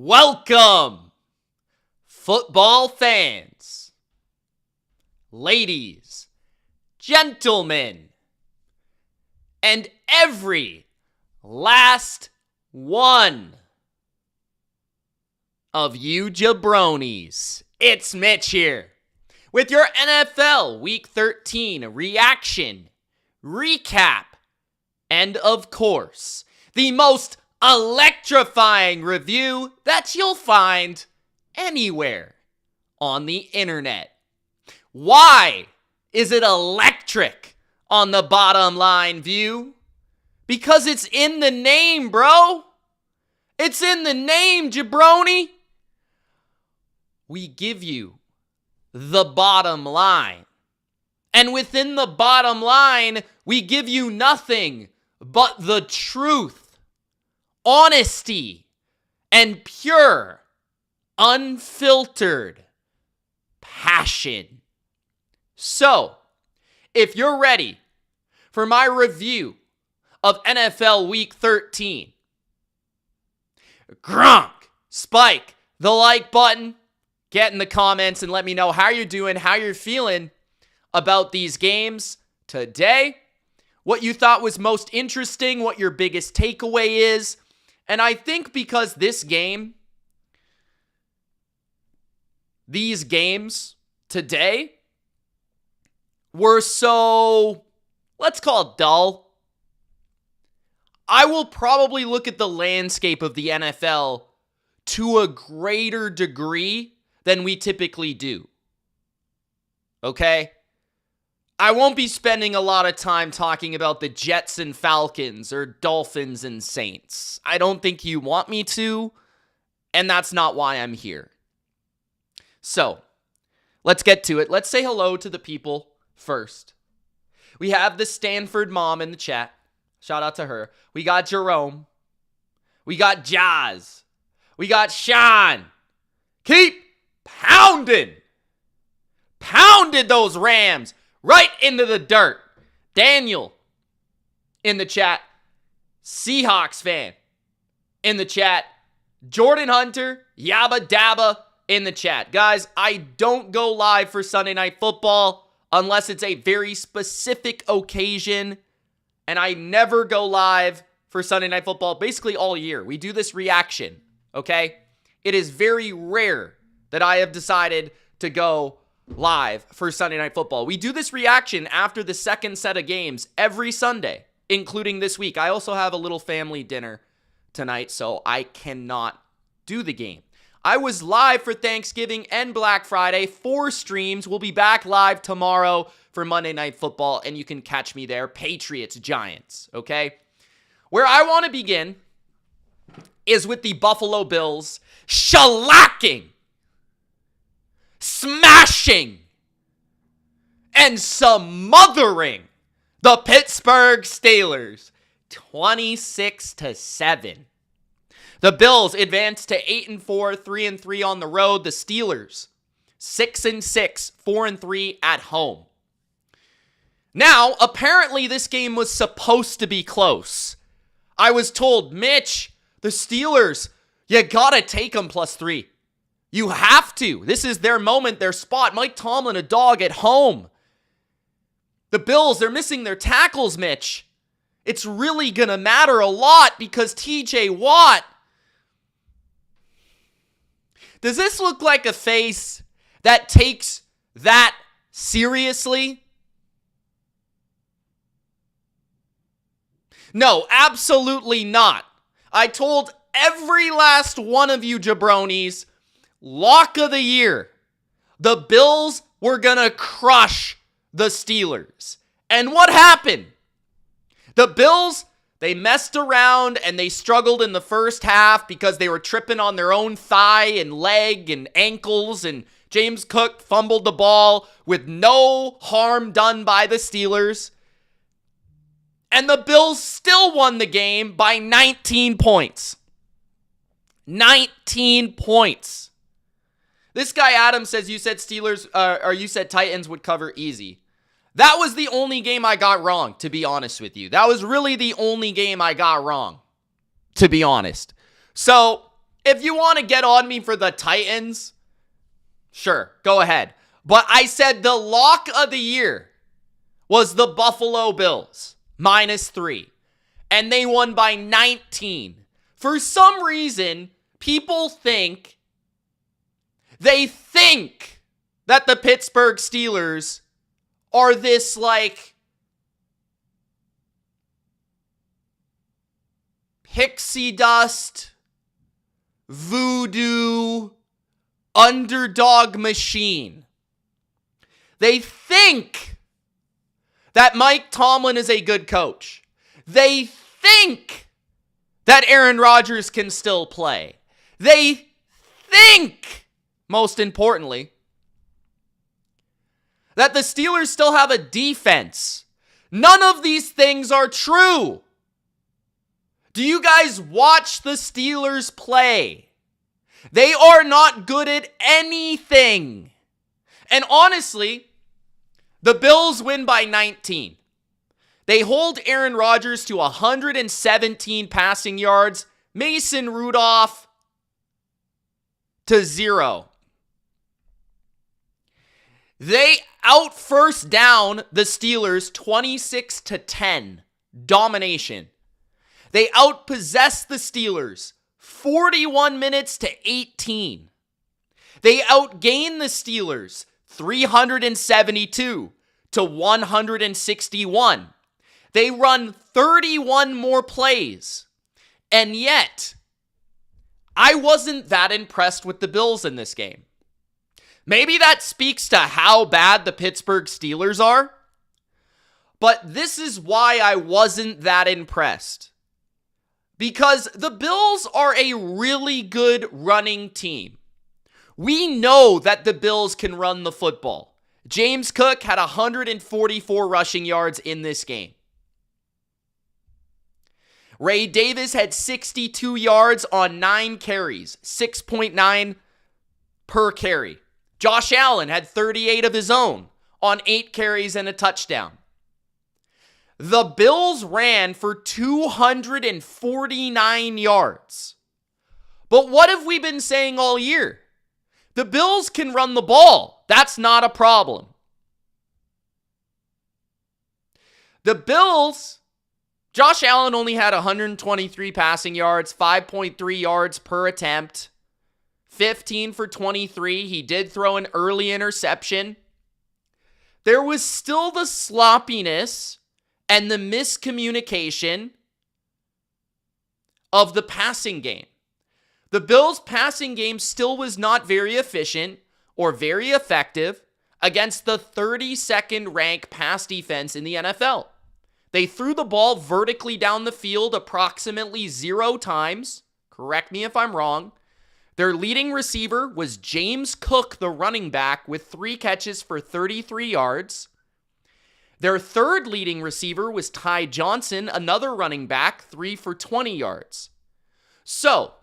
Welcome, football fans, ladies, gentlemen, and every last one of you jabronis. It's Mitch here with your NFL Week 13 reaction, recap, and of course, the most electrifying review that you'll find anywhere on the internet. Why is it electric on the bottom line view? Because it's in the name, bro. It's in the name, jabroni. We give you the bottom line. And within the bottom line, we give you nothing but the truth, honesty, and pure, unfiltered passion. So, if you're ready for my review of NFL Week 13, Gronk, spike the like button, get in the comments and let me know how you're doing, how you're feeling about these games today, what you thought was most interesting, what your biggest takeaway is. And I think because these games today were so, let's call it dull, I will probably look at the landscape of the NFL to a greater degree than we typically do. Okay? I won't be spending a lot of time talking about the Jets and Falcons or Dolphins and Saints. I don't think you want me to, and that's not why I'm here. So, let's get to it. Let's say hello to the people first. We have the Stanford mom in the chat. Shout out to her. We got Jerome. We got Jazz. We got Sean. Keep pounding. Pounded those Rams right into the dirt. Daniel in the chat. Seahawks fan in the chat. Jordan Hunter, Yabba Dabba in the chat. Guys, I don't go live for Sunday Night Football unless it's a very specific occasion. And I never go live for Sunday Night Football basically all year. We do this reaction, okay? It is very rare that I have decided to go live for Sunday Night Football. We do this reaction after the second set of games every Sunday, including this week. I also have a little family dinner tonight, so I cannot do the game. I was live for Thanksgiving and Black Friday, 4 streams. We'll be back live tomorrow for Monday Night Football, and you can catch me there. Patriots, Giants, okay? Where I want to begin is with the Buffalo Bills shellacking, smashing, and smothering the Pittsburgh Steelers 26-7. The Bills advanced to 8-4, 3-3 on the road. The Steelers 6-6, 4-3 at home. Now, apparently this game was supposed to be close. I was told, Mitch, the Steelers, you gotta take them +3. You have to. This is their moment, their spot. Mike Tomlin, a dog at home. The Bills, they're missing their tackles, Mitch. It's really gonna matter a lot because TJ Watt. Does this look like a face that takes that seriously? No, absolutely not. I told every last one of you jabronis, lock of the year, the Bills were gonna crush the Steelers. And what happened? The Bills, they messed around and they struggled in the first half because they were tripping on their own thigh and leg and ankles, and James Cook fumbled the ball with no harm done by the Steelers. And the Bills still won the game by 19 points. 19 points. This guy Adam says you said Steelers, or you said Titans would cover easy. That was the only game I got wrong, to be honest with you. That was really the only game I got wrong, to be honest. So, If you want to get on me for the Titans, sure, go ahead. But I said the lock of the year was the Buffalo Bills, -3. And they won by 19. For some reason, people think that the Pittsburgh Steelers are this like pixie dust, voodoo, underdog machine. They think that Mike Tomlin is a good coach. They think that Aaron Rodgers can still play. They think, most importantly, that the Steelers still have a defense. None of these things are true. Do you guys watch the Steelers play? They are not good at anything. And honestly, the Bills win by 19. They hold Aaron Rodgers to 117 passing yards, Mason Rudolph to 0. They out first down the Steelers 26-10. Domination. They outpossess the Steelers 41 minutes to 18. They outgain the Steelers 372 to 161. They run 31 more plays. And yet, I wasn't that impressed with the Bills in this game. Maybe that speaks to how bad the Pittsburgh Steelers are. But this is why I wasn't that impressed. Because the Bills are a really good running team. We know that the Bills can run the football. James Cook had 144 rushing yards in this game. Ray Davis had 62 yards on 9 carries, 6.9 per carry. Josh Allen had 38 of his own on 8 carries and a touchdown. The Bills ran for 249 yards. But what have we been saying all year? The Bills can run the ball. That's not a problem. The Bills, Josh Allen only had 123 passing yards, 5.3 yards per attempt, 15 for 23. He did throw an early interception. There was still the sloppiness and the miscommunication of the passing game. The Bills' passing game still was not very efficient or very effective against the 32nd ranked pass defense in the NFL. They threw the ball vertically down the field approximately 0 times. Correct me if I'm wrong. Their leading receiver was James Cook, the running back, with 3 catches for 33 yards. Their third leading receiver was Ty Johnson, another running back, 3 for 20 yards. So,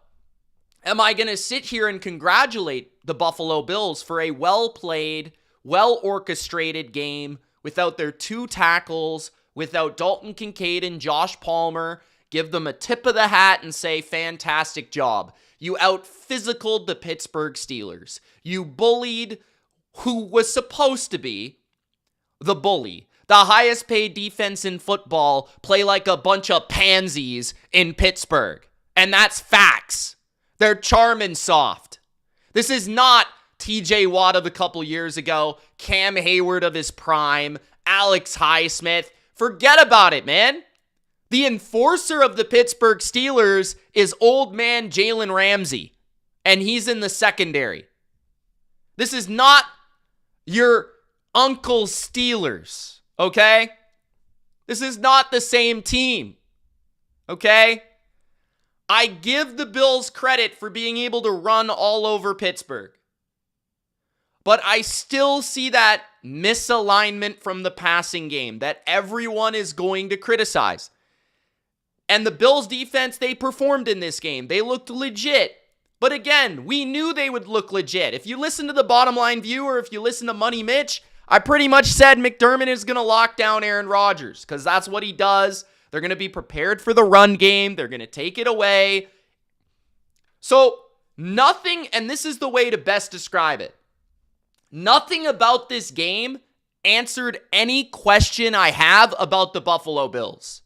am I going to sit here and congratulate the Buffalo Bills for a well-played, well-orchestrated game without their 2 tackles, without Dalton Kincaid and Josh Palmer, give them a tip of the hat and say, fantastic job. You out-physicaled the Pittsburgh Steelers. You bullied who was supposed to be the bully. The highest paid defense in football play like a bunch of pansies in Pittsburgh. And that's facts. They're charm and soft. This is not TJ Watt of a couple years ago, Cam Hayward of his prime, Alex Highsmith. Forget about it, man. The enforcer of the Pittsburgh Steelers is old man Jalen Ramsey, and he's in the secondary. This is not your uncle's Steelers, okay? This is not the same team, okay? I give the Bills credit for being able to run all over Pittsburgh. But I still see that misalignment from the passing game that everyone is going to criticize. And the Bills defense, they performed in this game. They looked legit. But again, we knew they would look legit. If you listen to the Bottom Line View or if you listen to Money Mitch, I pretty much said McDermott is going to lock down Aaron Rodgers because that's what he does. They're going to be prepared for the run game. They're going to take it away. So Nothing, and this is the way to best describe it. Nothing about this game answered any question I have about the Buffalo Bills.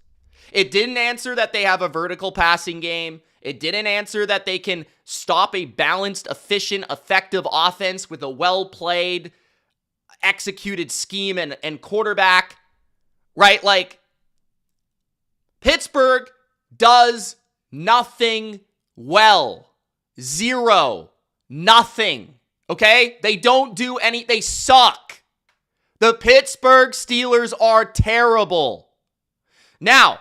It didn't answer that they have a vertical passing game. It didn't answer that they can stop a balanced, efficient, effective offense with a well-played, executed scheme and quarterback, right? Like, Pittsburgh does nothing well. Zero. Nothing. Okay? They don't do any. They suck. The Pittsburgh Steelers are terrible. Now,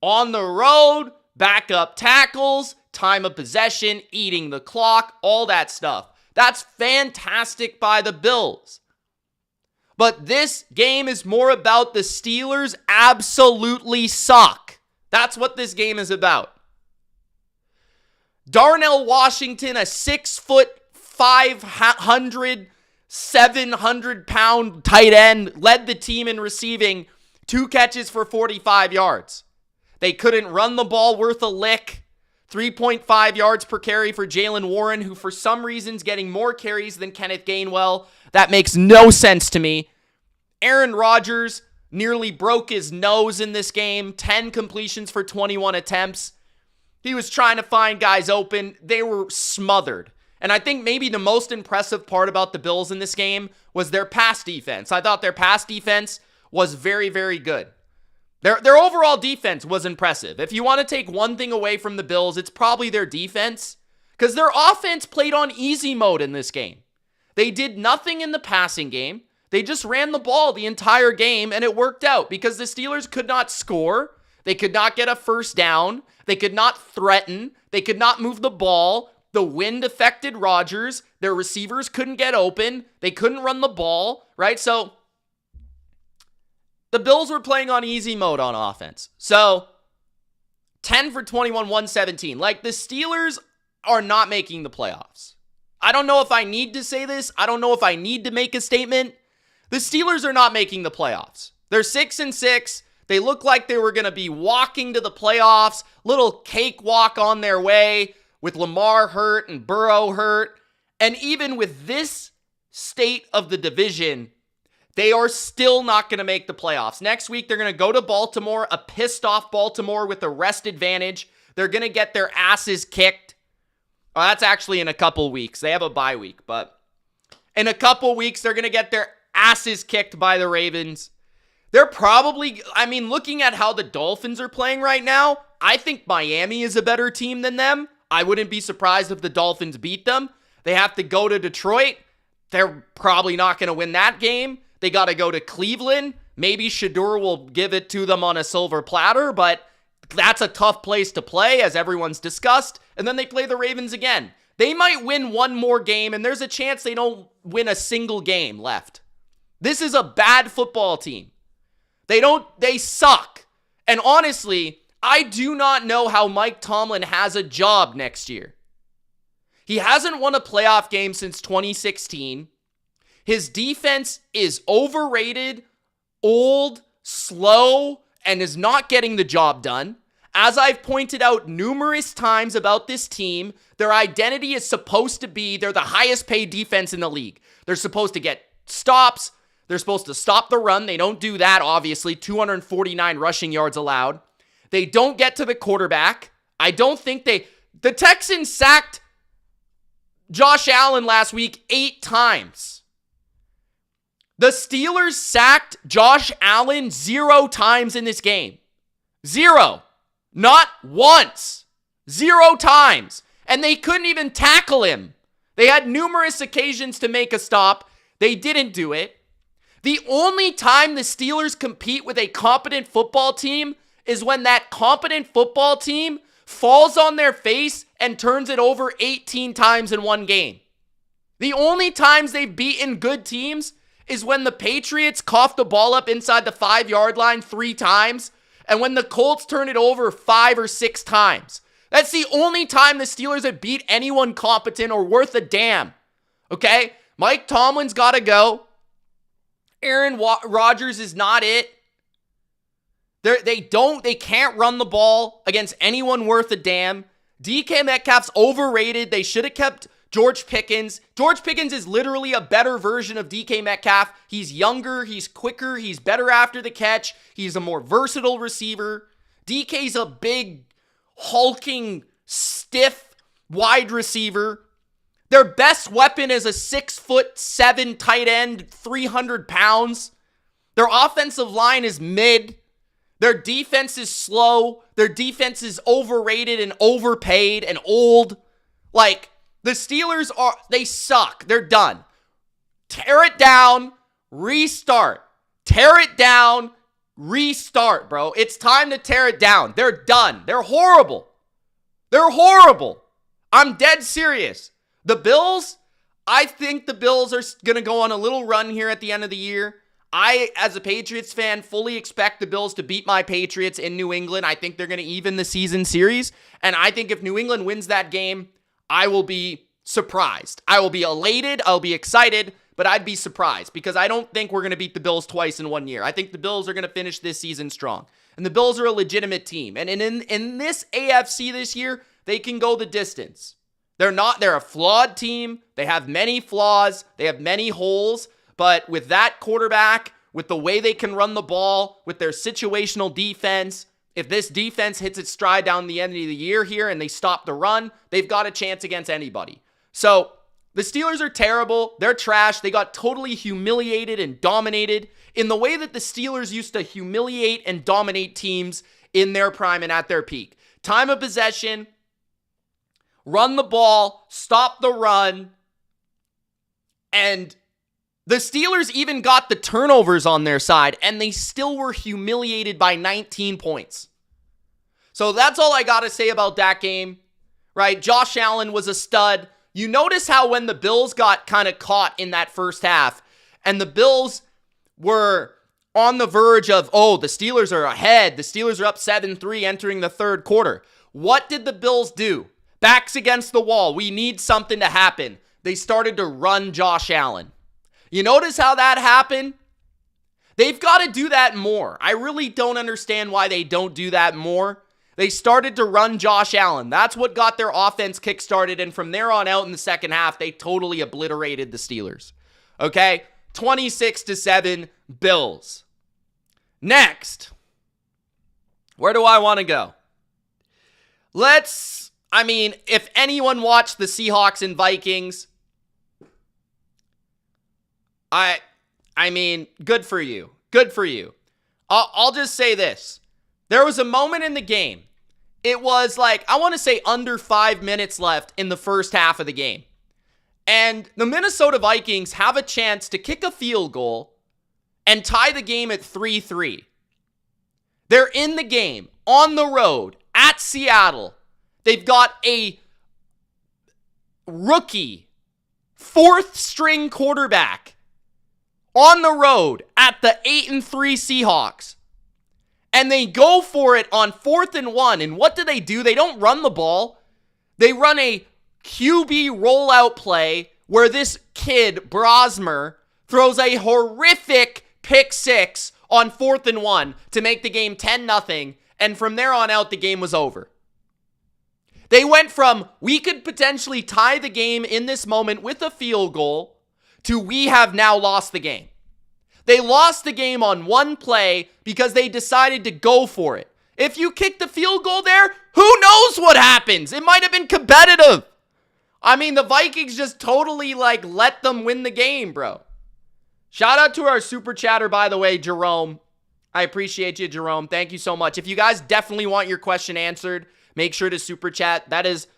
on the road, backup tackles, time of possession, eating the clock, all that stuff. That's fantastic by the Bills. But this game is more about the Steelers absolutely suck. That's what this game is about. Darnell Washington, a 6'5", 700-pound tight end, led the team in receiving, 2 catches for 45 yards. They couldn't run the ball worth a lick. 3.5 yards per carry for Jaylen Warren, who for some reason is getting more carries than Kenneth Gainwell. That makes no sense to me. Aaron Rodgers nearly broke his nose in this game. 10 completions for 21 attempts. He was trying to find guys open. They were smothered. And I think maybe the most impressive part about the Bills in this game was their pass defense. I thought their pass defense was very, very good. Their overall defense was impressive. If you want to take one thing away from the Bills, it's probably their defense, because their offense played on easy mode in this game. They did nothing in the passing game. They just ran the ball the entire game, and it worked out because the Steelers could not score. They could not get a first down. They could not threaten. They could not move the ball. The wind affected Rodgers. Their receivers couldn't get open. They couldn't run the ball, right? So the Bills were playing on easy mode on offense. So 10 for 21, 117. Like, the Steelers are not making the playoffs. I don't know if I need to say this. I don't know if I need to make a statement. The Steelers are not making the playoffs. They're 6-6. They look like they were going to be walking to the playoffs. Little cakewalk on their way with Lamar hurt and Burrow hurt. And even with this state of the division, they are still not going to make the playoffs. Next week, they're going to go to Baltimore, a pissed off Baltimore with a rest advantage. They're going to get their asses kicked. Oh, that's actually in a couple weeks. They have a bye week, but in a couple weeks, they're going to get their asses kicked by the Ravens. They're probably, looking at how the Dolphins are playing right now, I think Miami is a better team than them. I wouldn't be surprised if the Dolphins beat them. They have to go to Detroit. They're probably not going to win that game. They got to go to Cleveland. Maybe Shedeur will give it to them on a silver platter, but that's a tough place to play, as everyone's discussed. And then they play the Ravens again. They might win one more game, and there's a chance they don't win a single game left. This is a bad football team. They suck. And honestly, I do not know how Mike Tomlin has a job next year. He hasn't won a playoff game since 2016. His defense is overrated, old, slow, and is not getting the job done. As I've pointed out numerous times about this team, their identity is supposed to be they're the highest paid defense in the league. They're supposed to get stops. They're supposed to stop the run. They don't do that, obviously. 249 rushing yards allowed. They don't get to the quarterback. I don't think the Texans sacked Josh Allen last week 8 times. The Steelers sacked Josh Allen 0 times in this game. 0. Not once. 0 times. And they couldn't even tackle him. They had numerous occasions to make a stop. They didn't do it. The only time the Steelers compete with a competent football team is when that competent football team falls on their face and turns it over 18 times in one game. The only times they've beaten good teams is when the Patriots cough the ball up inside the 5-yard line 3 times, and when the Colts turn it over 5 or 6 times. That's the only time the Steelers have beat anyone competent or worth a damn. Okay? Mike Tomlin's got to go. Aaron Rodgers is not it. They can't run the ball against anyone worth a damn. DK Metcalf's overrated. They should have kept George Pickens. George Pickens is literally a better version of DK Metcalf. He's younger, he's quicker, he's better after the catch. He's a more versatile receiver. DK's a big, hulking, stiff wide receiver. Their best weapon is a 6'7" tight end, 300 pounds. Their offensive line is mid. Their defense is slow. Their defense is overrated and overpaid and old. Like, the Steelers they suck. They're done. Tear it down, restart. Tear it down, restart, bro. It's time to tear it down. They're done. They're horrible. They're horrible. I'm dead serious. The Bills, I think the Bills are going to go on a little run here at the end of the year. I, as a Patriots fan, fully expect the Bills to beat my Patriots in New England. I think they're going to even the season series. And I think if New England wins that game, I will be surprised. I will be elated. I'll be excited, but I'd be surprised because I don't think we're going to beat the Bills twice in 1 year. I think the Bills are going to finish this season strong. And the Bills are a legitimate team. And in this AFC this year, they can go the distance. They're a flawed team. They have many flaws. They have many holes. But with that quarterback, with the way they can run the ball, with their situational defense, if this defense hits its stride down the end of the year here and they stop the run, they've got a chance against anybody. So the Steelers are terrible. They're trash. They got totally humiliated and dominated in the way that the Steelers used to humiliate and dominate teams in their prime and at their peak. Time of possession, run the ball, stop the run, and the Steelers even got the turnovers on their side, and they still were humiliated by 19 points. So that's all I got to say about that game, right? Josh Allen was a stud. You notice how when the Bills got kind of caught in that first half, and the Bills were on the verge of, the Steelers are ahead. The Steelers are up 7-3 entering the third quarter. What did the Bills do? Backs against the wall. We need something to happen. They started to run Josh Allen. You notice how that happened? They've got to do that more. I really don't understand why they don't do that more. They started to run Josh Allen. That's what got their offense kickstarted, and from there on out in the second half, they totally obliterated the Steelers. Okay? 26-7, Bills. Next. Where do I want to go? If anyone watched the Seahawks and Vikings, good for you. Good for you. I'll just say this. There was a moment in the game. It was under 5 minutes left in the first half of the game. And the Minnesota Vikings have a chance to kick a field goal and tie the game at 3-3. They're in the game, on the road, at Seattle. They've got a rookie, fourth-string quarterback on the road at the 8-3 Seahawks. And they go for it on 4th and 1. And what do? They don't run the ball. They run a QB rollout play where this kid, Brosmer, throws a horrific pick six on 4th and 1 to make the game 10-0. And from there on out, the game was over. They went from, we could potentially tie the game in this moment with a field goal, to we have now lost the game. They lost the game on one play because they decided to go for it. If you kick the field goal there, who knows what happens? It might have been competitive. The Vikings just totally let them win the game, bro. Shout out to our super chatter, by the way, Jerome. I appreciate you, Jerome. Thank you so much. If you guys definitely want your question answered, make sure to super chat. That is,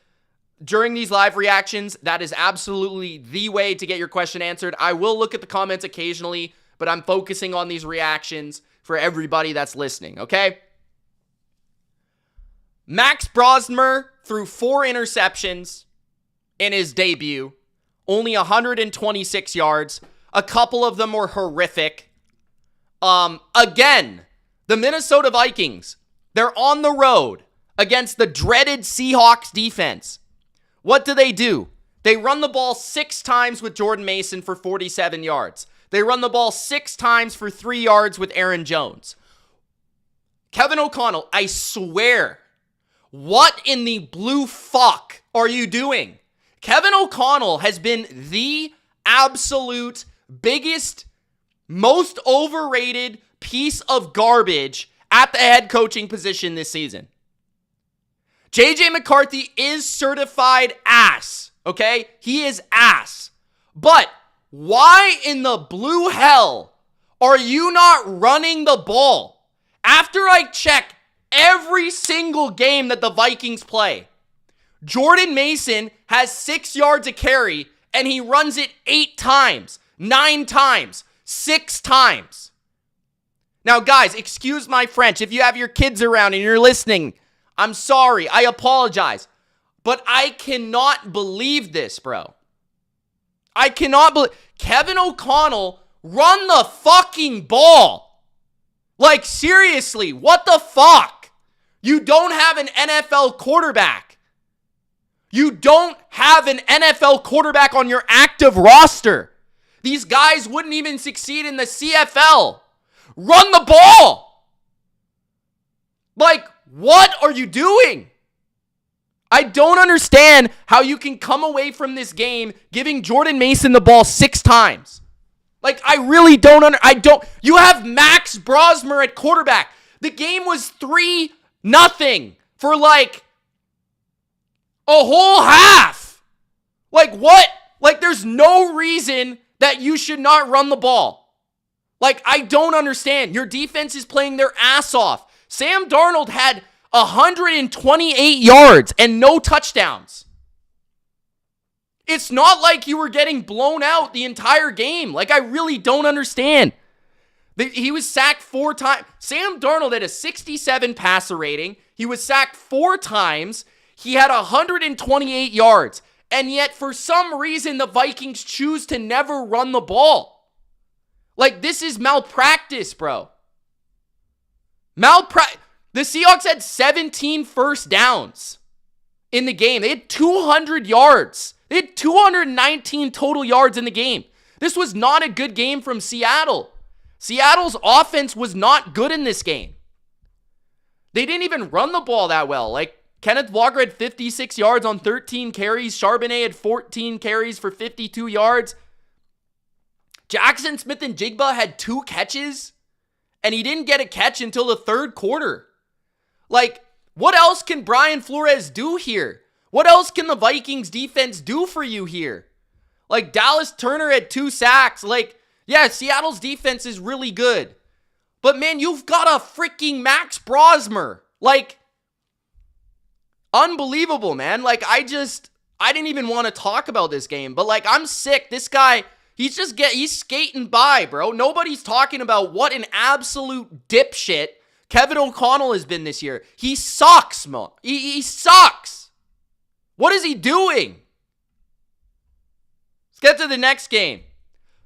during these live reactions, that is absolutely the way to get your question answered. I will look at the comments occasionally, but I'm focusing on these reactions for everybody that's listening, okay? Max Brosmer threw 4 interceptions in his debut, only 126 yards. A couple of them were horrific. Again, the Minnesota Vikings, they're on the road against the dreaded Seahawks defense. What do? They run the ball 6 times with Jordan Mason for 47 yards. They run the ball 6 times for 3 yards with Aaron Jones. Kevin O'Connell, I swear, What in the blue fuck are you doing? Kevin O'Connell has been the absolute biggest, most overrated piece of garbage at the head coaching position this season. JJ McCarthy is certified ass, okay? He is ass. But why in the blue hell are you not running the ball? After I check every single game that the Vikings play, Jordan Mason has 6 yards a carry, and he runs it 8 times, 9 times, 6 times. Now, guys, excuse my French. If you have your kids around and you're listening, I'm sorry. I apologize. But I cannot believe this, bro. I cannot believe... Kevin O'Connell, run the fucking ball. Like, seriously, what the fuck? You don't have an NFL quarterback. You don't have an NFL quarterback on your active roster. These guys wouldn't even succeed in the CFL. Run the ball. Like, what are you doing? I don't understand how you can come away from this game giving Jordan Mason the ball 6 times. Like, I really don't you have Max Brosmer at quarterback. The game was 3-0 for like a whole half. Like, what? Like, there's no reason that you should not run the ball. Like, I don't understand. Your defense is playing their ass off. Sam Darnold had 128 yards and no touchdowns. It's not like you were getting blown out the entire game. Like, I really don't understand. He was sacked 4 times. Sam Darnold had a 67 passer rating. He was sacked 4 times. He had 128 yards. And yet, for some reason, the Vikings choose to never run the ball. Like, this is malpractice, bro. The Seahawks had 17 first downs in the game. They had 200 yards. They had 219 total yards in the game. This was not a good game from Seattle. Seattle's offense was not good in this game. They didn't even run the ball that well. Like, Kenneth Walker had 56 yards on 13 carries. Charbonnet had 14 carries for 52 yards. Jackson Smith and Jigba had 2 catches, and he didn't get a catch until the 3rd quarter. Like, what else can Brian Flores do here? What else can the Vikings defense do for you here? Like, Dallas Turner had 2 sacks. Like, yeah, Seattle's defense is really good. But, man, you've got a freaking Max Brosmer. Like, unbelievable, man. Like, I didn't even want to talk about this game. But, like, I'm sick. This guy, he's skating by, bro. Nobody's talking about what an absolute dipshit Kevin O'Connell has been this year. He sucks, Mo. He sucks. What is he doing? Let's get to the next game.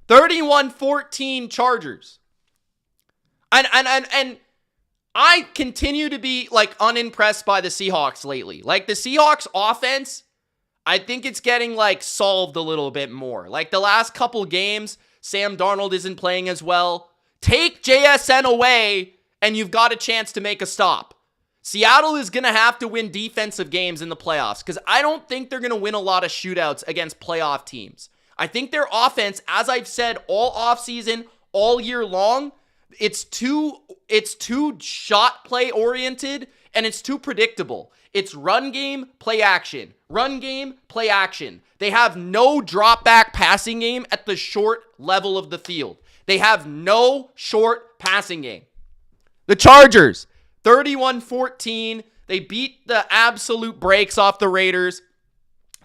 31-14 Chargers. And I continue to be, like, unimpressed by the Seahawks lately. Like, the Seahawks offense, I think it's getting, like, solved a little bit more. Like, the last couple games, Sam Darnold isn't playing as well. Take JSN away, and you've got a chance to make a stop. Seattle is going to have to win defensive games in the playoffs because I don't think they're going to win a lot of shootouts against playoff teams. I think their offense, as I've said all offseason, all year long, it's too shot play oriented and it's too predictable. It's run game, play action. Run game, play action. They have no drop back passing game at the short level of the field. They have no short passing game. The Chargers, 31-14. They beat the absolute brakes off the Raiders.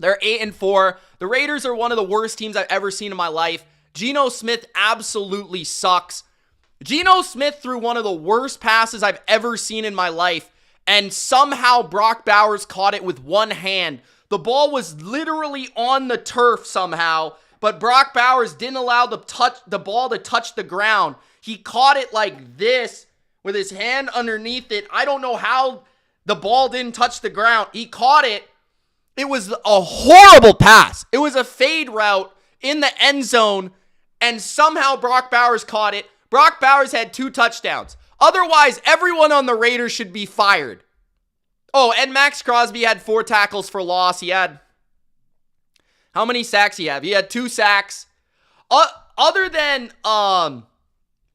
They're 8-4. The Raiders are one of the worst teams I've ever seen in my life. Geno Smith absolutely sucks. Geno Smith threw one of the worst passes I've ever seen in my life, and somehow Brock Bowers caught it with one hand. The ball was literally on the turf somehow, but Brock Bowers didn't allow the ball to touch the ground. He caught it like this with his hand underneath it. I don't know how the ball didn't touch the ground. He caught it. It was a horrible pass. It was a fade route in the end zone, and somehow Brock Bowers caught it. Brock Bowers had 2 touchdowns. Otherwise, everyone on the Raiders should be fired. Oh, and Max Crosby had 4 tackles for loss. He had, how many sacks he have? He had 2 sacks. Other than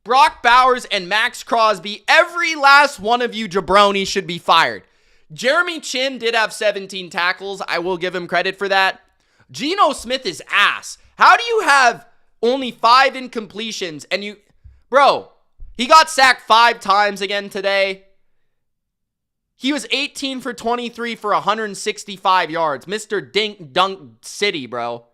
Brock Bowers and Max Crosby, every last one of you jabronis should be fired. Jeremy Chin did have 17 tackles. I will give him credit for that. Geno Smith is ass. How do you have only 5 incompletions and you... Bro, he got sacked 5 times again today. He was 18 for 23 for 165 yards. Mr. Dink Dunk City, bro.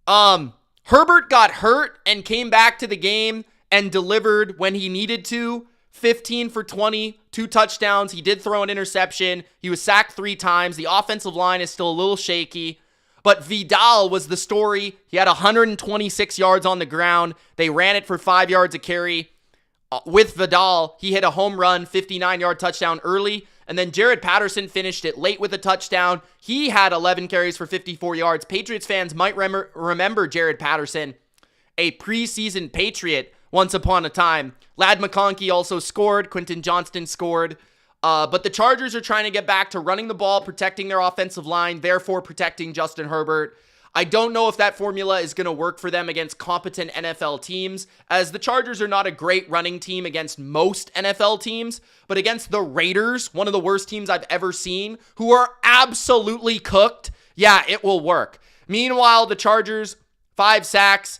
Herbert got hurt and came back to the game and delivered when he needed to. 15 for 20, 2 touchdowns. He did throw an interception. He was sacked 3 times. The offensive line is still a little shaky. But Vidal was the story. He had 126 yards on the ground. They ran it for 5 yards a carry. With Vidal, he hit a home run, 59-yard touchdown early. And then Jared Patterson finished it late with a touchdown. He had 11 carries for 54 yards. Patriots fans might remember Jared Patterson, a preseason Patriot once upon a time. Ladd McConkey also scored. Quentin Johnston scored. But the Chargers are trying to get back to running the ball, protecting their offensive line, therefore protecting Justin Herbert. I don't know if that formula is going to work for them against competent NFL teams, as the Chargers are not a great running team against most NFL teams, but against the Raiders, one of the worst teams I've ever seen, who are absolutely cooked, yeah, it will work. Meanwhile, the Chargers, 5 sacks.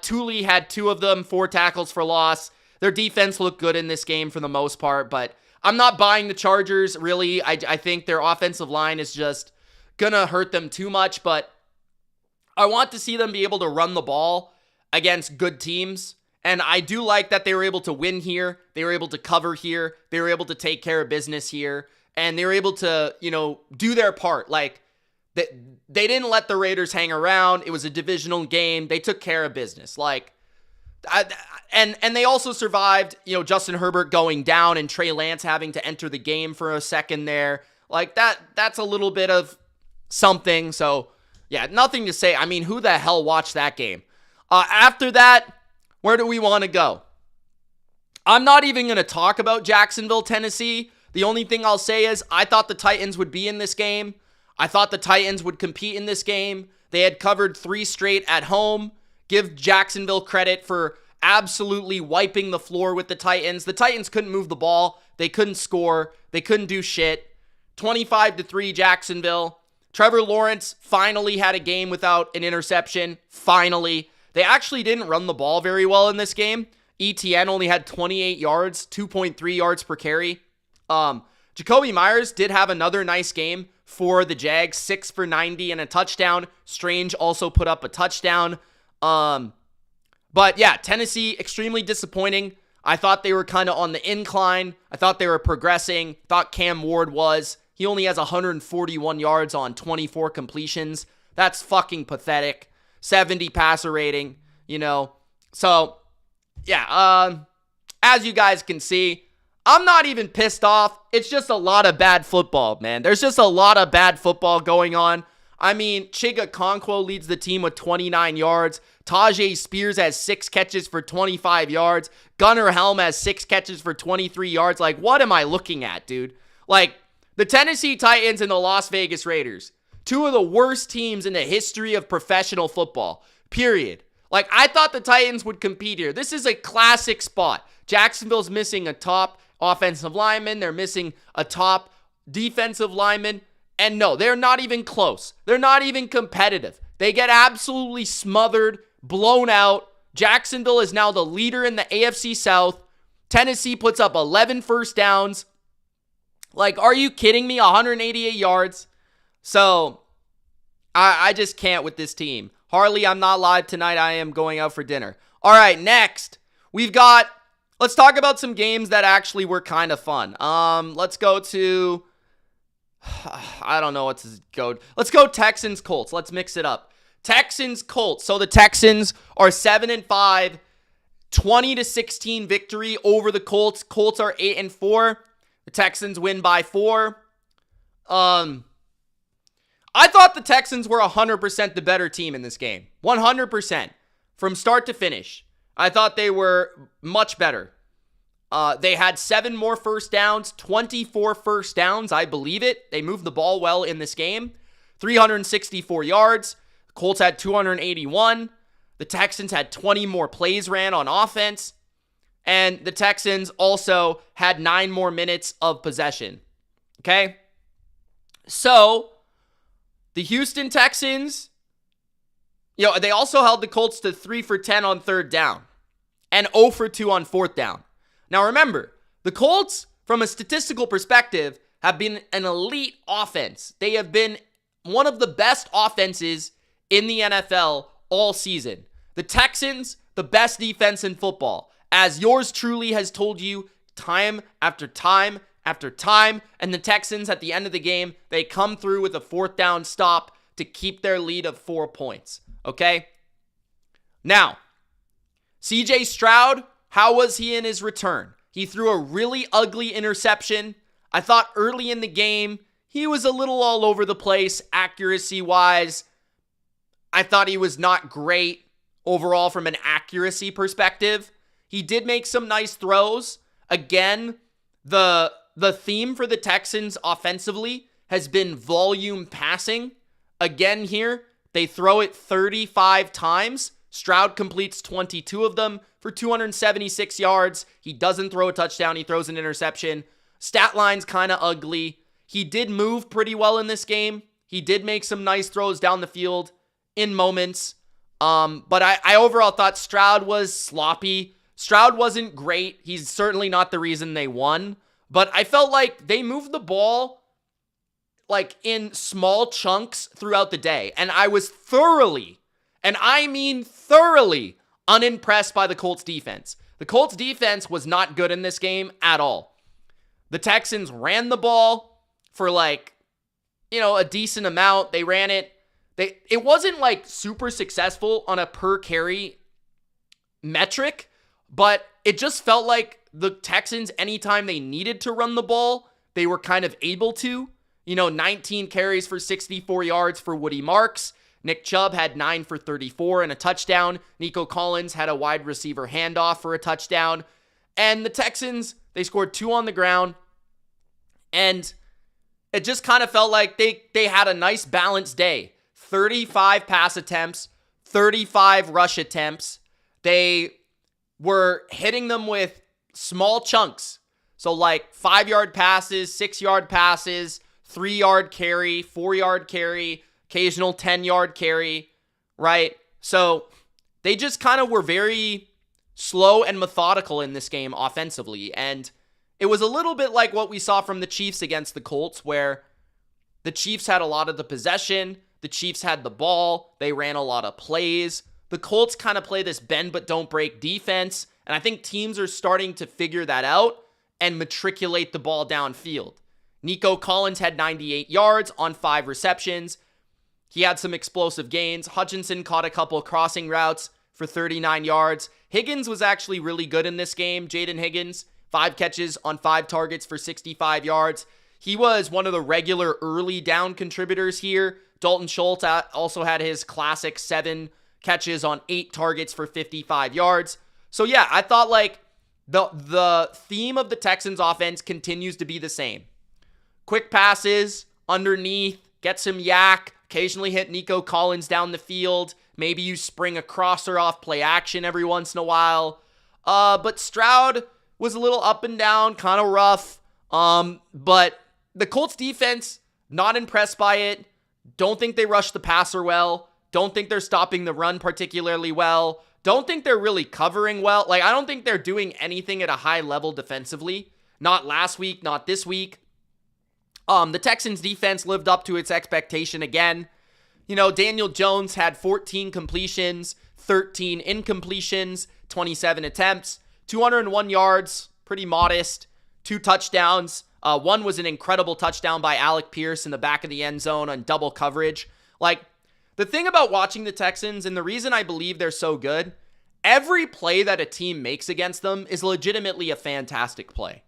Thule had 2 of them, 4 tackles for loss. Their defense looked good in this game for the most part, but I'm not buying the Chargers, really. I think their offensive line is just going to hurt them too much, but I want to see them be able to run the ball against good teams. And I do like that they were able to win here. They were able to cover here. They were able to take care of business here. And they were able to, do their part. Like, they didn't let the Raiders hang around. It was a divisional game. They took care of business. And they also survived, Justin Herbert going down and Trey Lance having to enter the game for a second there. Like, that's a little bit of something. So, yeah, nothing to say. I mean, who the hell watched that game? After that, where do we want to go? I'm not even going to talk about Jacksonville, Tennessee. The only thing I'll say is I thought the Titans would be in this game. I thought the Titans would compete in this game. They had covered 3 straight at home. Give Jacksonville credit for absolutely wiping the floor with the Titans. The Titans couldn't move the ball. They couldn't score. They couldn't do shit. 25-3 Jacksonville. Trevor Lawrence finally had a game without an interception. Finally. They actually didn't run the ball very well in this game. ETN only had 28 yards, 2.3 yards per carry. Jacoby Myers did have another nice game for the Jags, 6 for 90 and a touchdown. Strange also put up a touchdown. But yeah, Tennessee, extremely disappointing. I thought they were kind of on the incline. I thought they were progressing. Thought Cam Ward was. He only has 141 yards on 24 completions. That's fucking pathetic. 70 passer rating, So, yeah, as you guys can see, I'm not even pissed off. It's just a lot of bad football, man. There's just a lot of bad football going on. I mean, Chiga Okonkwo leads the team with 29 yards. Tajay Spears has 6 catches for 25 yards. Gunnar Helm has 6 catches for 23 yards. Like, what am I looking at, dude? Like, the Tennessee Titans and the Las Vegas Raiders, 2 of the worst teams in the history of professional football, period. Like, I thought the Titans would compete here. This is a classic spot. Jacksonville's missing a top offensive lineman. They're missing a top defensive lineman. And no, they're not even close. They're not even competitive. They get absolutely smothered, blown out. Jacksonville is now the leader in the AFC South. Tennessee puts up 11 first downs. Like, are you kidding me? 188 yards. So, I just can't with this team. Harley, I'm not live tonight. I am going out for dinner. All right, next, let's talk about some games that actually were kind of fun. Let's go to, I don't know what to go. Let's go Texans, Colts. Let's mix it up. Texans, Colts. So the Texans are 7-5, 20-16 victory over the Colts. Colts are 8-4. The Texans win by 4. I thought the Texans were 100% the better team in this game. 100%. From start to finish. I thought they were much better. They had 7 more first downs, 24 first downs, I believe it. They moved the ball well in this game. 364 yards. The Colts had 281. The Texans had 20 more plays ran on offense. And the Texans also had 9 more minutes of possession. Okay? So, the Houston Texans, they also held the Colts to 3 for 10 on third down and 0 for 2 on fourth down. Now remember, the Colts, from a statistical perspective, have been an elite offense. They have been one of the best offenses in the NFL all season. The Texans, the best defense in football. As yours truly has told you time after time after time. And the Texans, at the end of the game, they come through with a fourth down stop to keep their lead of 4 points. Okay? Now, CJ Stroud, how was he in his return? He threw a really ugly interception. I thought early in the game, he was a little all over the place, accuracy-wise. I thought he was not great overall from an accuracy perspective. He did make some nice throws. Again, the theme for the Texans offensively has been volume passing. Again here, they throw it 35 times. Stroud completes 22 of them for 276 yards. He doesn't throw a touchdown. He throws an interception. Stat line's kind of ugly. He did move pretty well in this game. He did make some nice throws down the field in moments. But I overall thought Stroud was sloppy. Stroud wasn't great. He's certainly not the reason they won. But I felt like they moved the ball like in small chunks throughout the day. And I was thoroughly, and I mean thoroughly, unimpressed by the Colts defense. The Colts defense was not good in this game at all. The Texans ran the ball for a decent amount. They ran it. It wasn't like super successful on a per carry metric, but it just felt like the Texans, anytime they needed to run the ball, they were kind of able to. 19 carries for 64 yards for Woody Marks. Nick Chubb had 9 for 34 and a touchdown. Nico Collins had a wide receiver handoff for a touchdown. And the Texans, they scored 2 on the ground. And it just kind of felt like they had a nice balanced day. 35 pass attempts, 35 rush attempts. They were hitting them with small chunks. So 5-yard passes, 6-yard passes, 3-yard carry, 4-yard carry, occasional 10-yard carry, right? So they just kind of were very slow and methodical in this game offensively. And it was a little bit like what we saw from the Chiefs against the Colts, where the Chiefs had a lot of the possession. The Chiefs had the ball. They ran a lot of plays. The Colts kind of play this bend but don't break defense. And I think teams are starting to figure that out and matriculate the ball downfield. Nico Collins had 98 yards on 5 receptions. He had some explosive gains. Hutchinson caught a couple crossing routes for 39 yards. Higgins was actually really good in this game. Jaden Higgins, 5 catches on 5 targets for 65 yards. He was one of the regular early down contributors here. Dalton Schultz also had his classic 7 catches on 8 targets for 55 yards. So yeah, I thought the theme of the Texans offense continues to be the same. Quick passes, underneath, get some yak, occasionally hit Nico Collins down the field. Maybe you spring a crosser off play action every once in a while. But Stroud was a little up and down, kind of rough. But the Colts defense, not impressed by it. Don't think they rushed the passer well. Don't think they're stopping the run particularly well. Don't think they're really covering well. I don't think they're doing anything at a high level defensively. Not last week, not this week. The Texans defense lived up to its expectation again. Daniel Jones had 14 completions, 13 incompletions, 27 attempts, 201 yards, pretty modest, 2 touchdowns. One was an incredible touchdown by Alec Pierce in the back of the end zone on double coverage. The thing about watching the Texans, and the reason I believe they're so good, every play that a team makes against them is legitimately a fantastic play.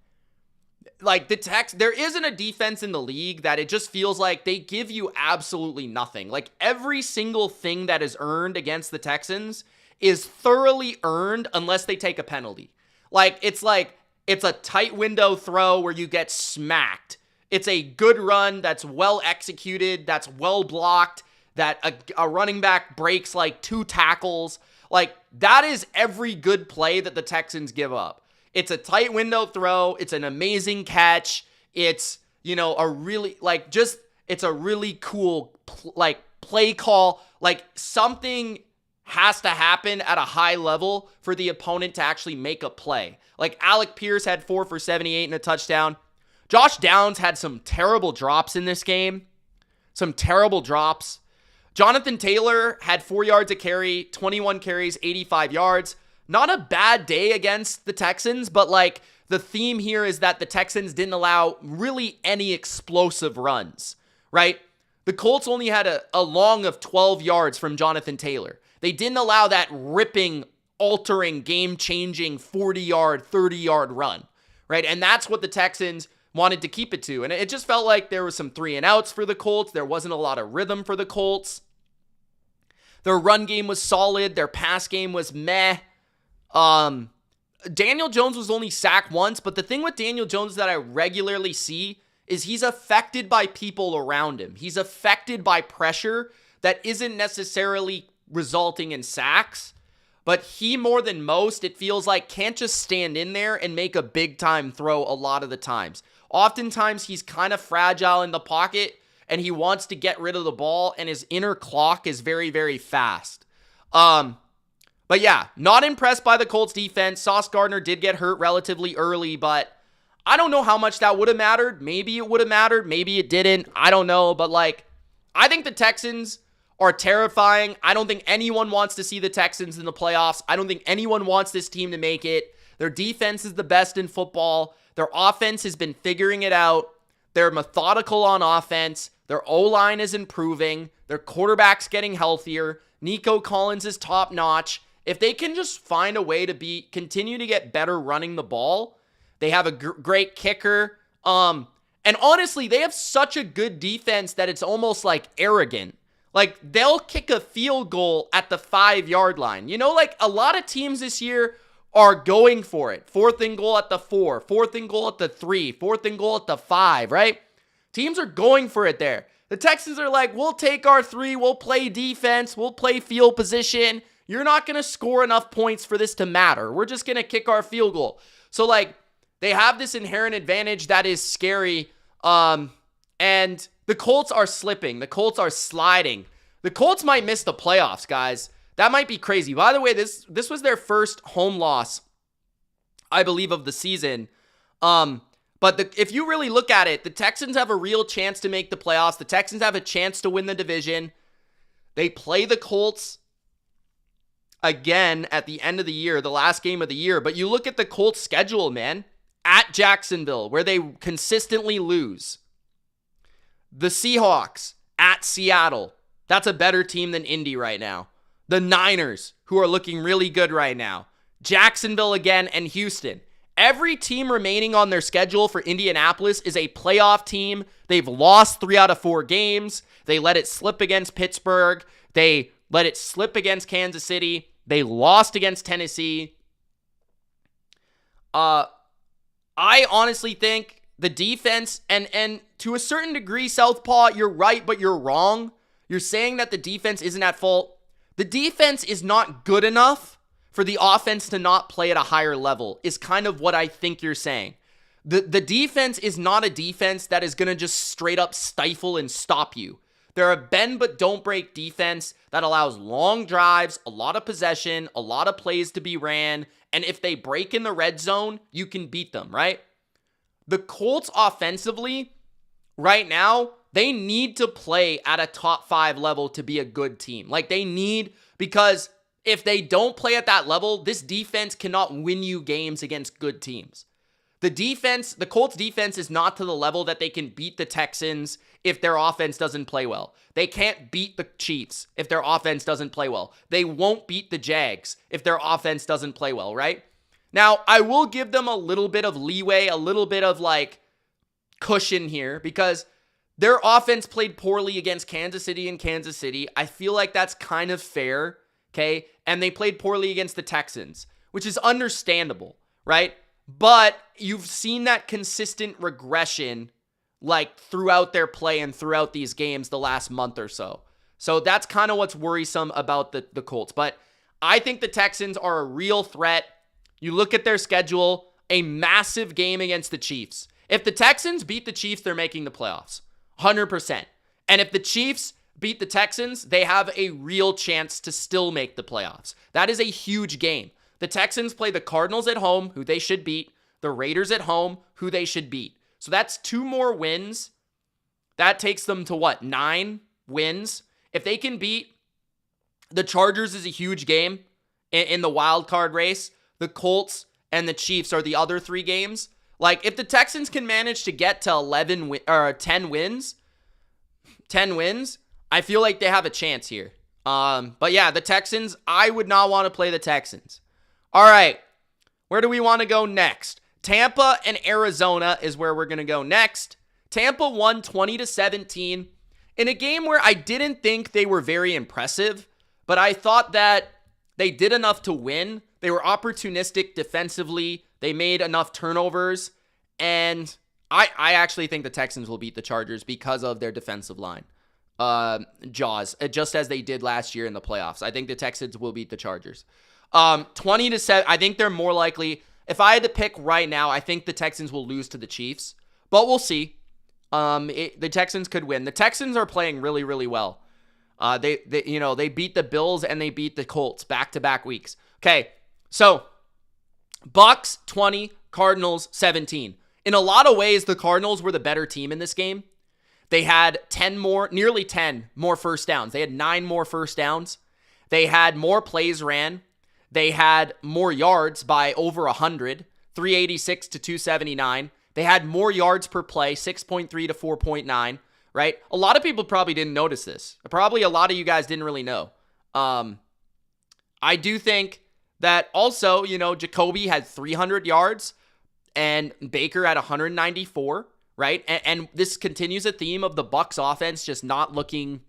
There isn't a defense in the league that it just feels like they give you absolutely nothing. Every single thing that is earned against the Texans is thoroughly earned unless they take a penalty. It's It's a tight window throw where you get smacked. It's a good run that's well executed, that's well blocked, that a running back breaks like 2 tackles. Like, that is every good play that the Texans give up. It's a tight window throw. It's an amazing catch. It's, a really, it's a really cool, play call. Like, something has to happen at a high level for the opponent to actually make a play. Like, Alec Pierce had 4 for 78 and a touchdown. Josh Downs had some terrible drops in this game. Some terrible drops. Jonathan Taylor had 4 yards a carry, 21 carries, 85 yards. Not a bad day against the Texans, but the theme here is that the Texans didn't allow really any explosive runs, right? The Colts only had a long of 12 yards from Jonathan Taylor. They didn't allow that ripping, altering, game-changing 40-yard, 30-yard run, right? And that's what the Texans wanted to keep it to. And it just felt like there was some 3-and-outs for the Colts. There wasn't a lot of rhythm for the Colts. Their run game was solid. Their pass game was meh. Daniel Jones was only sacked once, but the thing with Daniel Jones that I regularly see is he's affected by people around him. He's affected by pressure that isn't necessarily resulting in sacks, but he, more than most, it feels like, can't just stand in there and make a big-time throw a lot of the times. Oftentimes, he's kind of fragile in the pocket, and he wants to get rid of the ball, and his inner clock is very, very fast. But yeah, not impressed by the Colts defense. Sauce Gardner did get hurt relatively early, but I don't know how much that would have mattered. Maybe it would have mattered. Maybe it didn't. I don't know. But I think the Texans are terrifying. I don't think anyone wants to see the Texans in the playoffs. I don't think anyone wants this team to make it. Their defense is the best in football. Their offense has been figuring it out. They're methodical on offense. Their O-line is improving. Their quarterback's getting healthier. Nico Collins is top-notch. If they can just find a way to continue to get better running the ball, they have a great kicker. And honestly, they have such a good defense that it's almost arrogant. They'll kick a field goal at the 5-yard line. A lot of teams this year are going for it. 4th and goal at the 4, 4th and goal at the 3, 4th and goal at the 5, right? Teams are going for it there. The Texans are we'll take our 3, we'll play defense, we'll play field position. You're not going to score enough points for this to matter. We're just going to kick our field goal. So, they have this inherent advantage that is scary. And the Colts are slipping. The Colts are sliding. The Colts might miss the playoffs, guys. That might be crazy. By the way, this was their first home loss, I believe, of the season. But if you really look at it, the Texans have a real chance to make the playoffs. The Texans have a chance to win the division. They play the Colts again at the end of the year, the last game of the year. But you look at the Colts schedule, man. At Jacksonville, where they consistently lose. The Seahawks at Seattle. That's a better team than Indy right now. The Niners, who are looking really good right now. Jacksonville again, and Houston. Every team remaining on their schedule for Indianapolis is a playoff team. They've lost 3 out of 4 games. They let it slip against Pittsburgh. They let it slip against Kansas City. They lost against Tennessee. I honestly think the defense, and to a certain degree, Southpaw, you're right, but you're wrong. You're saying that the defense isn't at fault. The defense is not good enough for the offense to not play at a higher level, is kind of what I think you're saying. The defense is not a defense that is going to just straight up stifle and stop you. They're a bend but don't break defense that allows long drives, a lot of possession, a lot of plays to be ran, and if they break in the red zone, you can beat them, right? The Colts offensively, right now, they need to play at a top 5 level to be a good team. They need, because if they don't play at that level, this defense cannot win you games against good teams. The Colts defense is not to the level that they can beat the Texans if their offense doesn't play well. They can't beat the Chiefs if their offense doesn't play well. They won't beat the Jags if their offense doesn't play well, right? Now, I will give them a little bit of leeway, a little bit of cushion here, because their offense played poorly against Kansas City and Kansas City. I feel like that's kind of fair, okay? And they played poorly against the Texans, which is understandable, right? But you've seen that consistent regression like throughout their play and throughout these games the last month or so. So that's kind of what's worrisome about the Colts. But I think the Texans are a real threat. You look at their schedule, a massive game against the Chiefs. If the Texans beat the Chiefs, they're making the playoffs. 100%. And if the Chiefs beat the Texans, they have a real chance to still make the playoffs. That is a huge game. The Texans play the Cardinals at home, who they should beat. The Raiders at home, who they should beat. So that's 2 more wins. That takes them to what? 9 wins. If they can beat the Chargers, is a huge game in the wild card race. The Colts and the Chiefs are the other 3 games. Like, if the Texans can manage to get to 10 wins, I feel like they have a chance here. But yeah, the Texans, I would not want to play the Texans. All right, where do we want to go next? Tampa and Arizona is where we're going to go next. Tampa won 20-17 in a game where I didn't think they were very impressive, but I thought that they did enough to win. They were opportunistic defensively. They made enough turnovers, and I actually think the Texans will beat the Chargers because of their defensive line. Jaws, just as they did last year in the playoffs. I think the Texans will beat the Chargers. 20-7, I think they're more likely. If I had to pick right now, I think the Texans will lose to the Chiefs, but we'll see. The Texans could win. The Texans are playing really, really well. They beat the Bills and they beat the Colts back-to-back weeks. Okay, so Bucs 20, Cardinals 17. In a lot of ways, the Cardinals were the better team in this game. They had nearly 10 more first downs. They had 9 more first downs. They had more plays ran. They had more yards by over 100, 386 to 279. They had more yards per play, 6.3 to 4.9, right? A lot of people probably didn't notice this. Probably a lot of you guys didn't really know. I do think that also, Jacoby had 300 yards and Baker had 194, right? And this continues a theme of the Bucs offense just not looking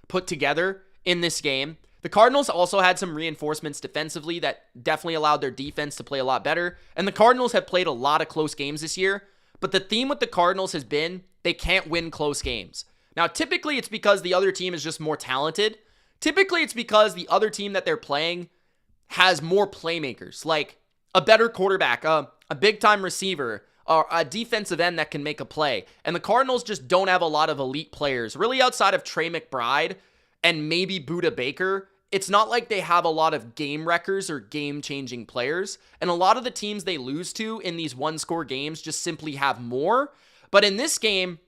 put together in this game. The Cardinals also had some reinforcements defensively that definitely allowed their defense to play a lot better. And the Cardinals have played a lot of close games this year. But the theme with the Cardinals has been they can't win close games. Now, typically it's because the other team is just more talented. Typically it's because the other team that they're playing has more playmakers, like a better quarterback, a big-time receiver, or a defensive end that can make a play. And the Cardinals just don't have a lot of elite players, really outside of Trey McBride and maybe Budda Baker. It's not like they have a lot of game wreckers or game-changing players. And a lot of the teams they lose to in these one-score games just simply have more. But in this game,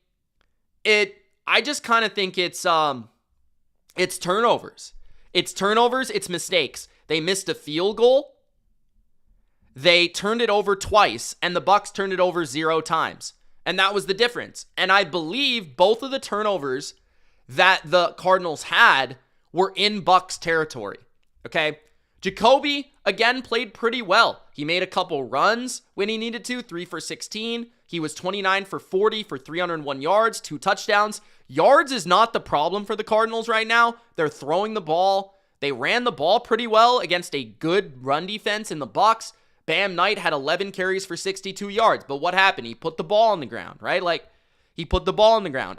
I just kind of think it's turnovers. It's turnovers, it's mistakes. They missed a field goal. They turned it over twice, and the Bucs turned it over 0 times. And that was the difference. And I believe both of the turnovers that the Cardinals had were in Bucs territory. Okay? Jacoby, again, played pretty well. He made a couple runs when he needed to, 3 for 16. He was 29 for 40 for 301 yards, 2 touchdowns. Yards is not the problem for the Cardinals right now. They're throwing the ball. They ran the ball pretty well against a good run defense in the Bucs. Bam Knight had 11 carries for 62 yards. But what happened? He put the ball on the ground, right? He put the ball on the ground.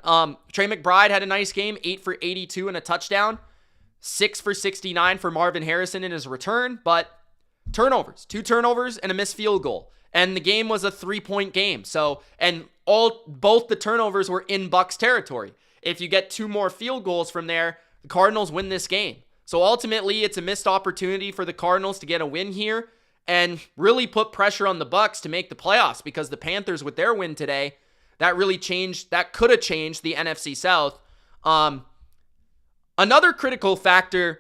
Trey McBride had a nice game, 8 for 82 and a touchdown. 6 for 69 for Marvin Harrison in his return, but turnovers, 2 turnovers and a missed field goal. And the game was a 3-point game. Both the turnovers were in Bucs territory. If you get 2 more field goals from there, the Cardinals win this game. So ultimately, it's a missed opportunity for the Cardinals to get a win here and really put pressure on the Bucs to make the playoffs, because the Panthers with their win today, that could have changed the NFC South. Another critical factor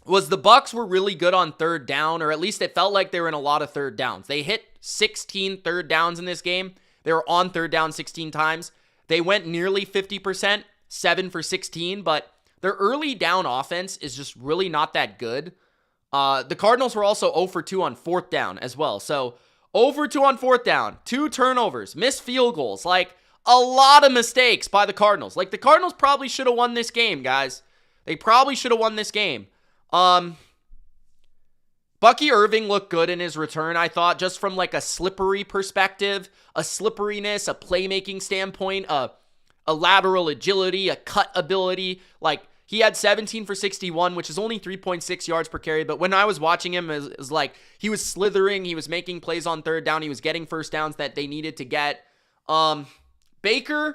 was the Bucs were really good on third down, or at least it felt like they were in a lot of third downs. They hit 16 third downs in this game. They were on third down 16 times. They went nearly 50%, 7 for 16, but their early down offense is just really not that good. The Cardinals were also 0 for 2 on fourth down as well. So 0 for 2 on fourth down, 2 turnovers, missed field goals, a lot of mistakes by the Cardinals. The Cardinals probably should have won this game, guys. They probably should have won this game. Bucky Irving looked good in his return, I thought, just from like a slippery perspective, a slipperiness, a playmaking standpoint, a lateral agility, a cut ability. Like, he had 17 for 61, which is only 3.6 yards per carry. But when I was watching him, it was like he was slithering. He was making plays on third down. He was getting first downs that they needed to get. Baker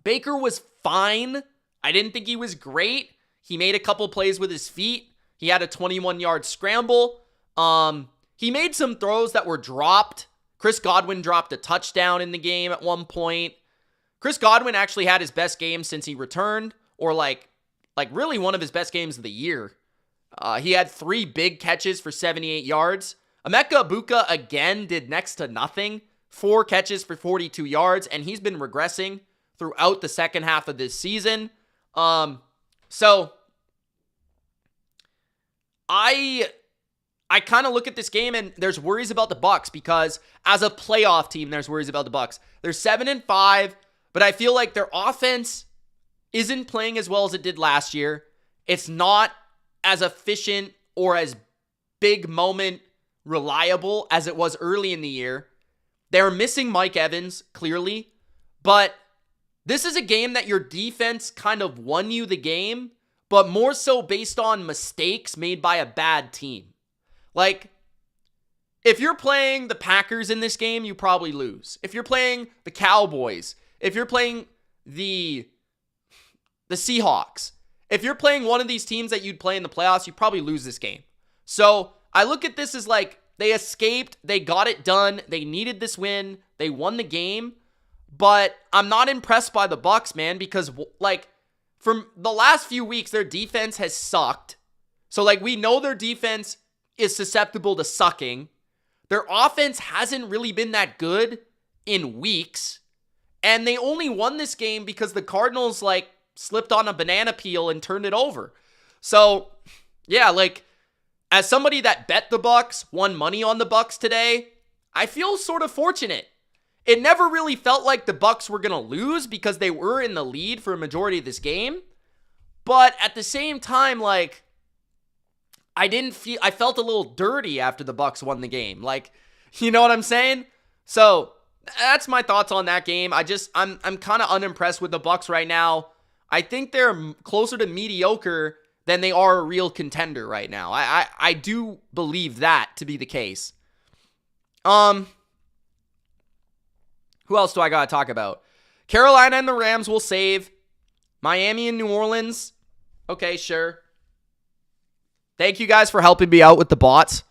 was fine. I didn't think he was great. He made a couple plays with his feet. He had a 21-yard scramble. He made some throws that were dropped. Chris Godwin dropped a touchdown in the game at one point. Chris Godwin actually had his best game since he returned, or like really one of his best games of the year. He had 3 big catches for 78 yards. Emeka Egbuka again did next to nothing. 4 catches for 42 yards, and he's been regressing throughout the second half of this season. So I kind of look at this game and there's worries about the Bucs, because as a playoff team, there's worries about the Bucs. They're 7-5, but I feel like their offense isn't playing as well as it did last year. It's not as efficient or as big moment reliable as it was early in the year. They're missing Mike Evans, clearly, but this is a game that your defense kind of won you the game, but more so based on mistakes made by a bad team. Like, if you're playing the Packers in this game, you probably lose. If you're playing the Cowboys, if you're playing the Seahawks, if you're playing one of these teams that you'd play in the playoffs, you probably lose this game. So I look at this as like, they escaped, they got it done, they needed this win, they won the game, but I'm not impressed by the Bucs, man, because like, from the last few weeks, their defense has sucked. So like, we know their defense is susceptible to sucking. Their offense hasn't really been that good in weeks, and they only won this game because the Cardinals like slipped on a banana peel and turned it over. So yeah, like, as somebody that bet the Bucs, won money on the Bucs today, I feel sort of fortunate. It never really felt like the Bucs were going to lose because they were in the lead for a majority of this game. But at the same time, like, I felt a little dirty after the Bucs won the game. Like, you know what I'm saying? So that's my thoughts on that game. I'm kind of unimpressed with the Bucs right now. I think they're closer to mediocre than they are a real contender right now. I do believe that to be the case. Who else do I got to talk about? Carolina and the Rams will save. Miami and New Orleans. Okay, sure. Thank you guys for helping me out with the bots.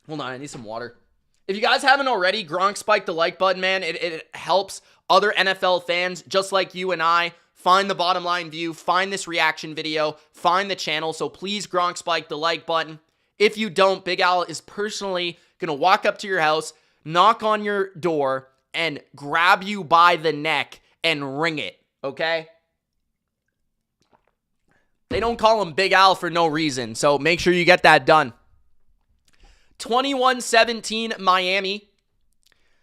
Hold on, I need some water. If you guys haven't already, Gronk spiked the like button, man. It helps other NFL fans just like you and I find the bottom line view, find this reaction video, find the channel. So please, Gronk, spike the like button. If you don't, Big Al is personally going to walk up to your house, knock on your door, and grab you by the neck and ring it, okay? They don't call him Big Al for no reason, so make sure you get that done. 21-17 Miami.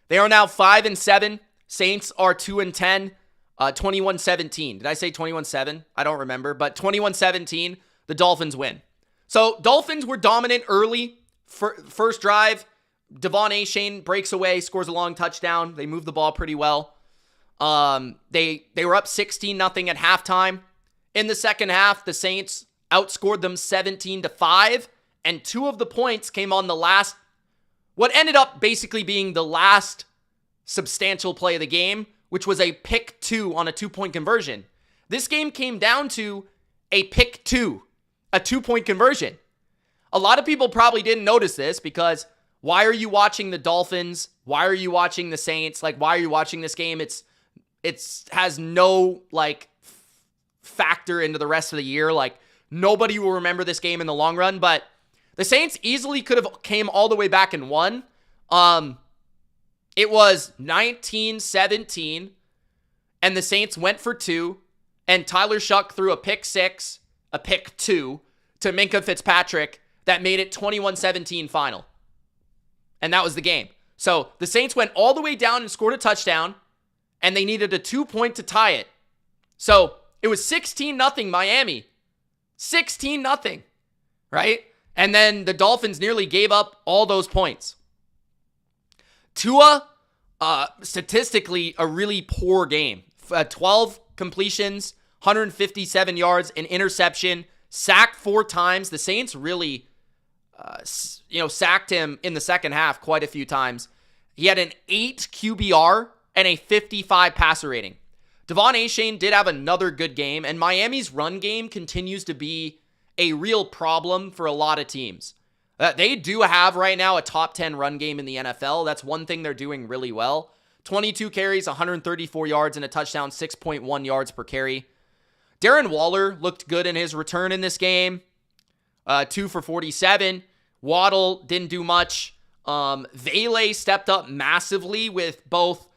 They are now 5-7. Saints are 2-10. 21-17. Did I say 21-7? I don't remember, but 21-17, the Dolphins win. So Dolphins were dominant early. First drive, Devon Achane breaks away, scores a long touchdown. They moved the ball pretty well. They were up 16-0 at halftime. In the second half, the Saints outscored them 17-5, and 2 of the points came on what ended up basically being the last substantial play of the game, which was a pick 2 on a 2-point conversion. This game came down to a pick 2, a 2-point conversion. A lot of people probably didn't notice this because why are you watching the Dolphins? Why are you watching the Saints? Like, why are you watching this game? It has no, like, factor into the rest of the year. Like, nobody will remember this game in the long run, but the Saints easily could have came all the way back and won. It was 19-17, and the Saints went for 2, and Tyler Shuck threw a pick 6, a pick 2 to Minkah Fitzpatrick that made it 21-17 final. And that was the game. So the Saints went all the way down and scored a touchdown, and they needed a 2-point to tie it. So it was 16-0 Miami. 16-0, right? And then the Dolphins nearly gave up all those points. Tua, statistically, a really poor game. 12 completions, 157 yards, an interception, sacked 4 times. The Saints really, sacked him in the second half quite a few times. He had an 8 QBR and a 55 passer rating. Devon Achane did have another good game, and Miami's run game continues to be a real problem for a lot of teams. They do have right now a top 10 run game in the NFL. That's one thing they're doing really well. 22 carries, 134 yards, and a touchdown, 6.1 yards per carry. Darren Waller looked good in his return in this game. 2 for 47. Waddle didn't do much. Vele stepped up massively with both.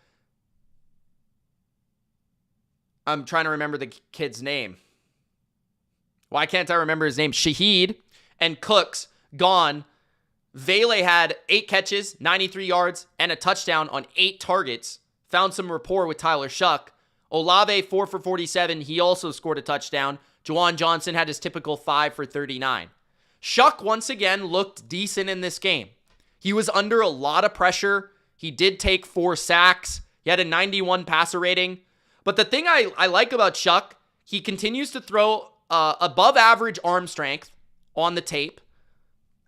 I'm trying to remember the kid's name. Why can't I remember his name? Shaheed and Cooks gone. Vele had 8 catches, 93 yards, and a touchdown on 8 targets. Found some rapport with Tyler Shuck. Olave, 4 for 47. He also scored a touchdown. Juwan Johnson had his typical 5 for 39. Shuck, once again, looked decent in this game. He was under a lot of pressure. He did take 4 sacks. He had a 91 passer rating. But the thing I like about Shuck, he continues to throw above average arm strength on the tape.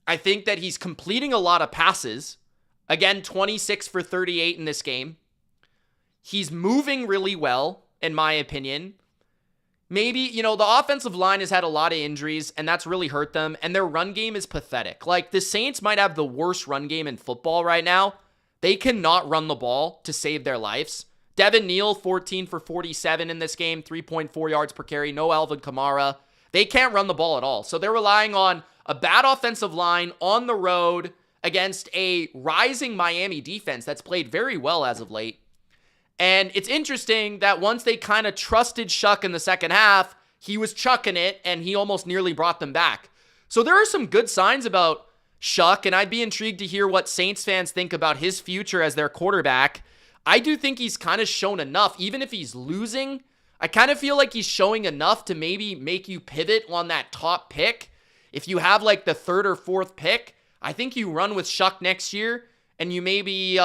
I think that he's completing a lot of passes. Again, 26 for 38 in this game. He's moving really well, in my opinion. Maybe, the offensive line has had a lot of injuries, and that's really hurt them, and their run game is pathetic. Like, the Saints might have the worst run game in football right now. They cannot run the ball to save their lives. Devin Neal, 14 for 47 in this game, 3.4 yards per carry, no Alvin Kamara. They can't run the ball at all. So they're relying on a bad offensive line on the road against a rising Miami defense that's played very well as of late. And it's interesting that once they kind of trusted Shuck in the second half, he was chucking it and he almost nearly brought them back. So there are some good signs about Shuck, and I'd be intrigued to hear what Saints fans think about his future as their quarterback. I do think he's kind of shown enough, even if he's losing. I kind of feel like he's showing enough to maybe make you pivot on that top pick. If you have like the 3rd or 4th pick, I think you run with Shuck next year and you maybe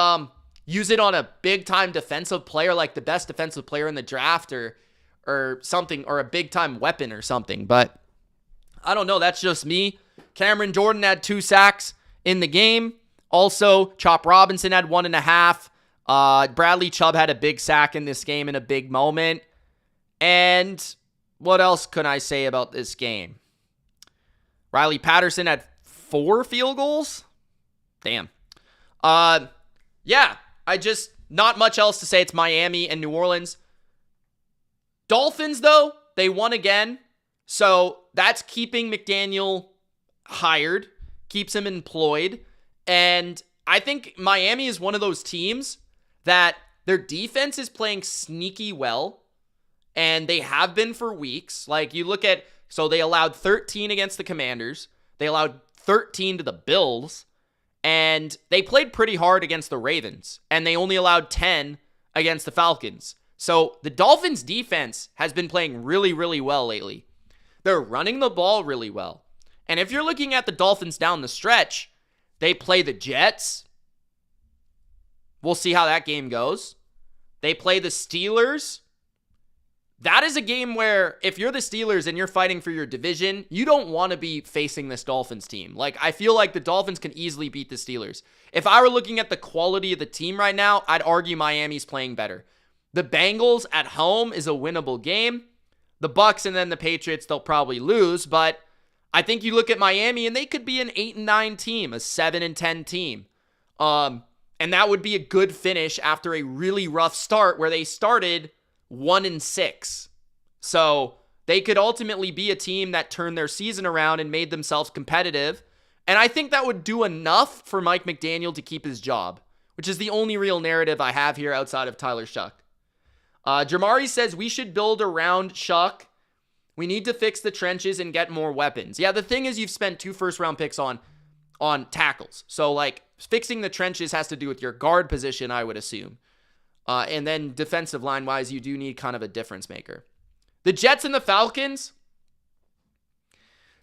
use it on a big-time defensive player, like the best defensive player in the draft or something, or a big-time weapon or something. But I don't know. That's just me. Cameron Jordan had 2 sacks in the game. Also, Chop Robinson had 1.5. Bradley Chubb had a big sack in this game in a big moment. And what else can I say about this game? Riley Patterson had 4 field goals. Damn. Not much else to say. It's Miami and New Orleans. Dolphins, though, they won again. So that's keeping McDaniel hired, keeps him employed. And I think Miami is one of those teams that their defense is playing sneaky well, and they have been for weeks. Like, you look at, so they allowed 13 against the Commanders. They allowed 13 to the Bills, and they played pretty hard against the Ravens, and they only allowed 10 against the Falcons. So the Dolphins' defense has been playing really, really well lately. They're running the ball really well. And if you're looking at the Dolphins down the stretch, they play the Jets. We'll see how that game goes. They play the Steelers. That is a game where if you're the Steelers and you're fighting for your division, you don't want to be facing this Dolphins team. Like, I feel like the Dolphins can easily beat the Steelers. If I were looking at the quality of the team right now, I'd argue Miami's playing better. The Bengals at home is a winnable game. The Bucs and then the Patriots, they'll probably lose, but I think you look at Miami and they could be an 8-9 team, a 7-10 team. And that would be a good finish after a really rough start where they started 1-6. So they could ultimately be a team that turned their season around and made themselves competitive. And I think that would do enough for Mike McDaniel to keep his job, which is the only real narrative I have here outside of Tyler Shuck. Jamari says we should build around Shuck. We need to fix the trenches and get more weapons. Yeah, the thing is you've spent 2 first-round picks on tackles. So, like, fixing the trenches has to do with your guard position, I would assume. And then defensive line-wise, you do need kind of a difference maker. The Jets and the Falcons.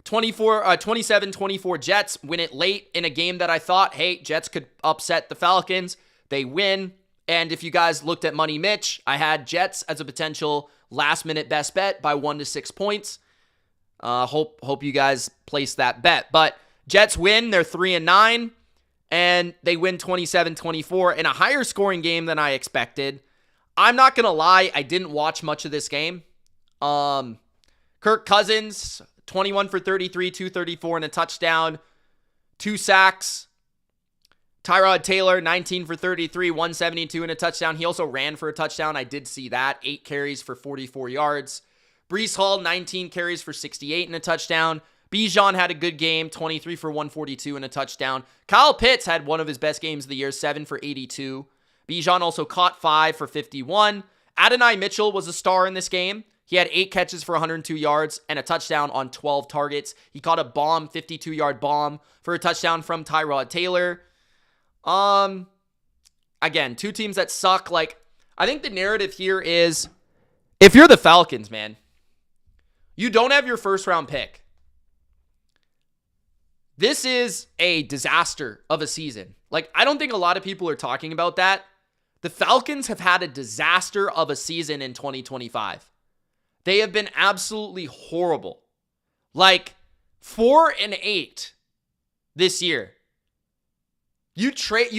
27-24 Jets win it late in a game that I thought, hey, Jets could upset the Falcons. They win. And if you guys looked at Money Mitch, I had Jets as a potential last-minute best bet by 1 to 6 points. Hope you guys placed that bet. But Jets win. They're 3-9. And they win 27-24 in a higher scoring game than I expected. I'm not going to lie. I didn't watch much of this game. Kirk Cousins, 21 for 33, 234 and a touchdown, 2 sacks. Tyrod Taylor, 19 for 33, 172 and a touchdown. He also ran for a touchdown. I did see that. 8 carries for 44 yards. Breece Hall, 19 carries for 68 and a touchdown. Bijan had a good game, 23 for 142 and a touchdown. Kyle Pitts had one of his best games of the year, 7 for 82. Bijan also caught 5 for 51. Adonai Mitchell was a star in this game. He had 8 catches for 102 yards and a touchdown on 12 targets. He caught a bomb, 52-yard bomb for a touchdown from Tyrod Taylor. Again, 2 teams that suck. Like, I think the narrative here is, if you're the Falcons, man, you don't have your first-round pick. This is a disaster of a season. Like, I don't think a lot of people are talking about that. The Falcons have had a disaster of a season in 2025. They have been absolutely horrible. Like, 4-8 this year. You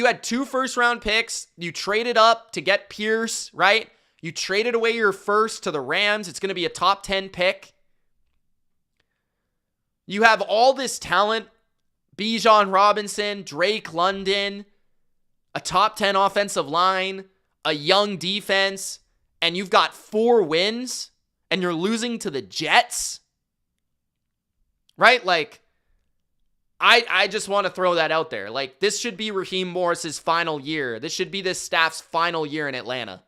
had 2 first-round picks. You traded up to get Pierce, right? You traded away your first to the Rams. It's going to be a top 10 pick. You have all this talent. Bijan Robinson, Drake London, a top 10 offensive line, a young defense, and you've got 4 wins, and you're losing to the Jets? Right? Like, I just want to throw that out there. Like, this should be Raheem Morris's final year. This should be this staff's final year in Atlanta.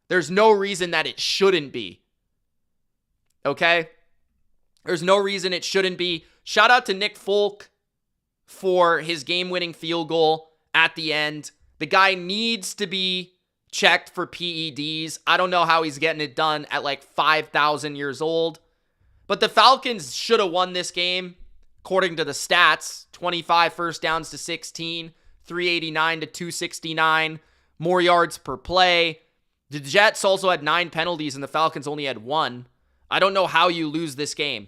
There's no reason that it shouldn't be. Okay? There's no reason it shouldn't be. Shout out to Nick Folk for his game-winning field goal at the end. The guy needs to be checked for PEDs. I don't know how he's getting it done at like 5,000 years old. But the Falcons should have won this game, according to the stats. 25 first downs to 16, 389 to 269, more yards per play. The Jets also had 9 penalties and the Falcons only had 1. I don't know how you lose this game.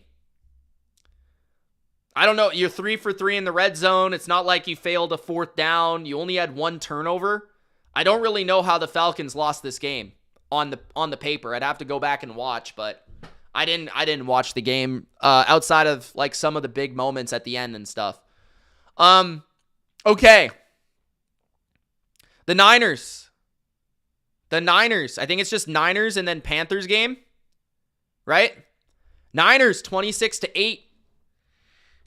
I don't know. You're 3 for 3 in the red zone. It's not like you failed a 4th down. You only had 1 turnover. I don't really know how the Falcons lost this game on the paper. I'd have to go back and watch, but I didn't watch the game outside of like some of the big moments at the end and stuff. Okay. The Niners. I think it's just Niners and then Panthers game. Right? Niners 26-8.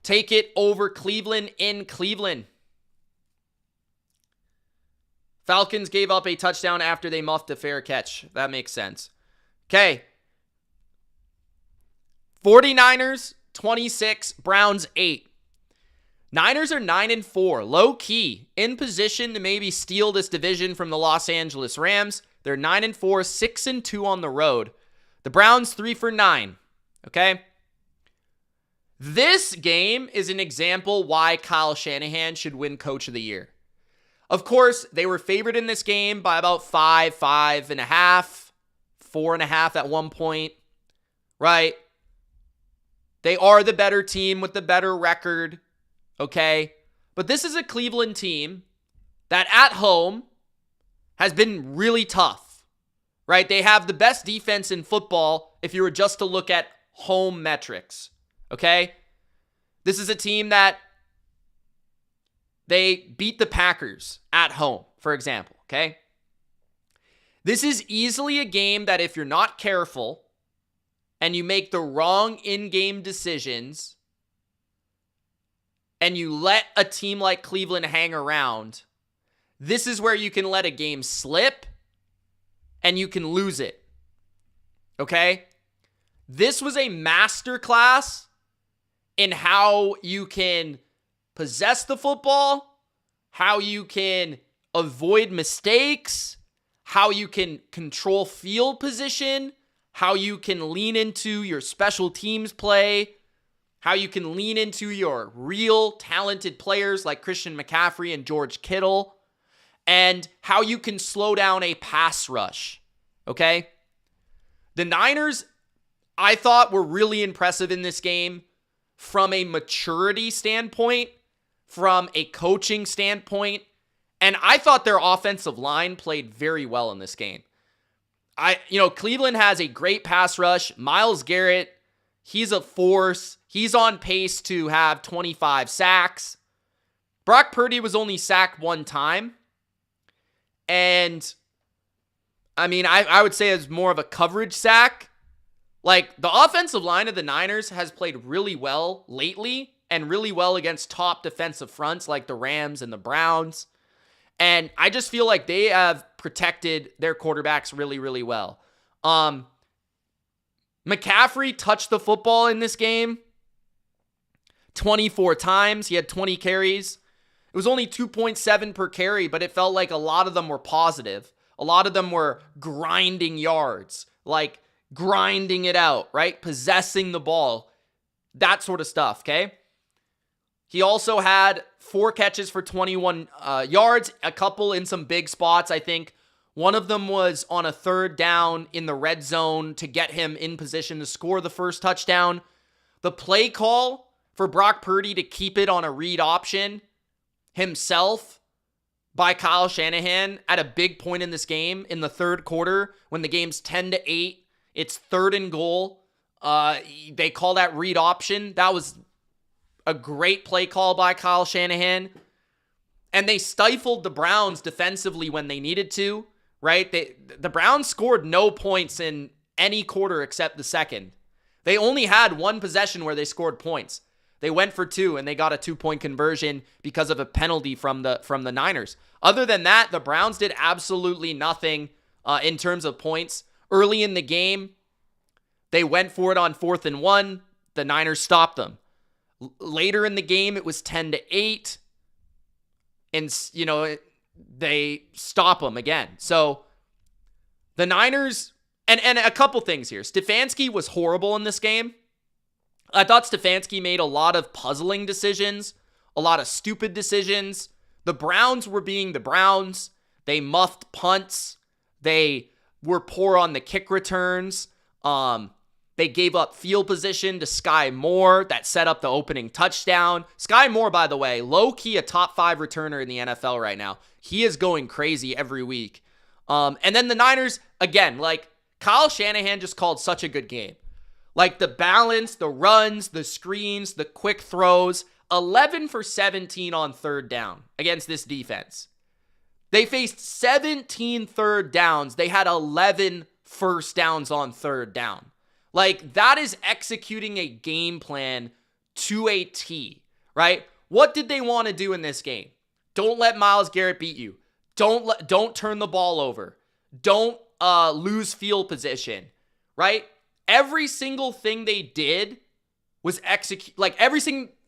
Take it over Cleveland in Cleveland. Falcons gave up a touchdown after they muffed a fair catch. That makes sense. Okay. 49ers 26, Browns 8. Niners are 9-4, low key, in position to maybe steal this division from the Los Angeles Rams. They're 9-4, 6-2 on the road. The Browns 3 for 9. Okay. This game is an example why Kyle Shanahan should win Coach of the Year. Of course, they were favored in this game by about 5.5, 4.5 at one point, right? They are the better team with the better record, okay? But this is a Cleveland team that at home has been really tough, right? They have the best defense in football if you were just to look at home metrics. Okay? This is a team that they beat the Packers at home, for example. Okay? This is easily a game that if you're not careful and you make the wrong in-game decisions and you let a team like Cleveland hang around, this is where you can let a game slip and you can lose it. Okay? This was a masterclass in how you can possess the football, how you can avoid mistakes, how you can control field position, how you can lean into your special teams play. how you can lean into your real talented players like Christian McCaffrey and George Kittle, and how you can slow down a pass rush, okay? The Niners, I thought, were really impressive in this game from a maturity standpoint, from a coaching standpoint, and I thought their offensive line played very well in this game. Cleveland has a great pass rush. Myles Garrett, he's a force. He's on pace to have 25 sacks. Brock Purdy was only sacked one time. And, I would say it's more of a coverage sack. Like, the offensive line of the Niners has played really well lately and really well against top defensive fronts like the Rams and the Browns. And I just feel like they have protected their quarterbacks really, really well. McCaffrey touched the football in this game 24 times. He had 20 carries. It was only 2.7 per carry, but it felt like a lot of them were positive. A lot of them were grinding yards, like grinding it out, right? Possessing the ball, that sort of stuff, okay? He also had 4 catches for 21 yards, a couple in some big spots, I think. One of them was on a 3rd down in the red zone to get him in position to score the first touchdown. The play call for Brock Purdy to keep it on a read option himself by Kyle Shanahan at a big point in this game in the 3rd quarter when the game's 10-8. It's 3rd and goal. They call that read option. That was a great play call by Kyle Shanahan. And they stifled the Browns defensively when they needed to, right? The Browns scored no points in any quarter except the second. They only had one possession where they scored points. They went for 2, and they got a 2-point conversion because of a penalty from the Niners. Other than that, the Browns did absolutely nothing in terms of points. Early in the game, they went for it on 4th and 1. The Niners stopped them. Later in the game, it was 10-8. And, they stop them again. So the Niners, and a couple things here. Stefanski was horrible in this game. I thought Stefanski made a lot of puzzling decisions, a lot of stupid decisions. The Browns were being the Browns. They muffed punts. They were poor on the kick returns. They gave up field position to Sky Moore that set up the opening touchdown. Sky Moore, by the way, low-key a top 5 returner in the NFL right now. He is going crazy every week. And then the Niners, again, like Kyle Shanahan just called such a good game. Like the balance, the runs, the screens, the quick throws, 11 for 17 on 3rd down against this defense. They faced 17 3rd downs. They had 11 first downs on 3rd down. Like that is executing a game plan to a T, right? What did they want to do in this game? Don't let Myles Garrett beat you. Don't turn the ball over. Don't lose field position, right? Every single thing they did was execute. Like every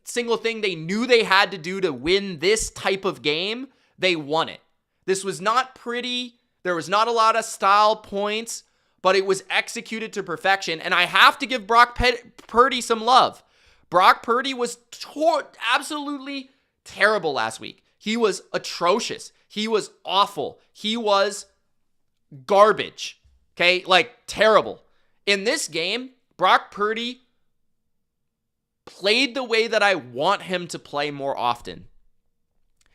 single thing they knew they had to do to win this type of game, they won it. This was not pretty. There was not a lot of style points, but it was executed to perfection. And I have to give Brock Purdy some love. Brock Purdy was absolutely terrible last week. He was atrocious. He was awful. He was garbage. Okay? Like terrible. In this game, Brock Purdy played the way that I want him to play more often.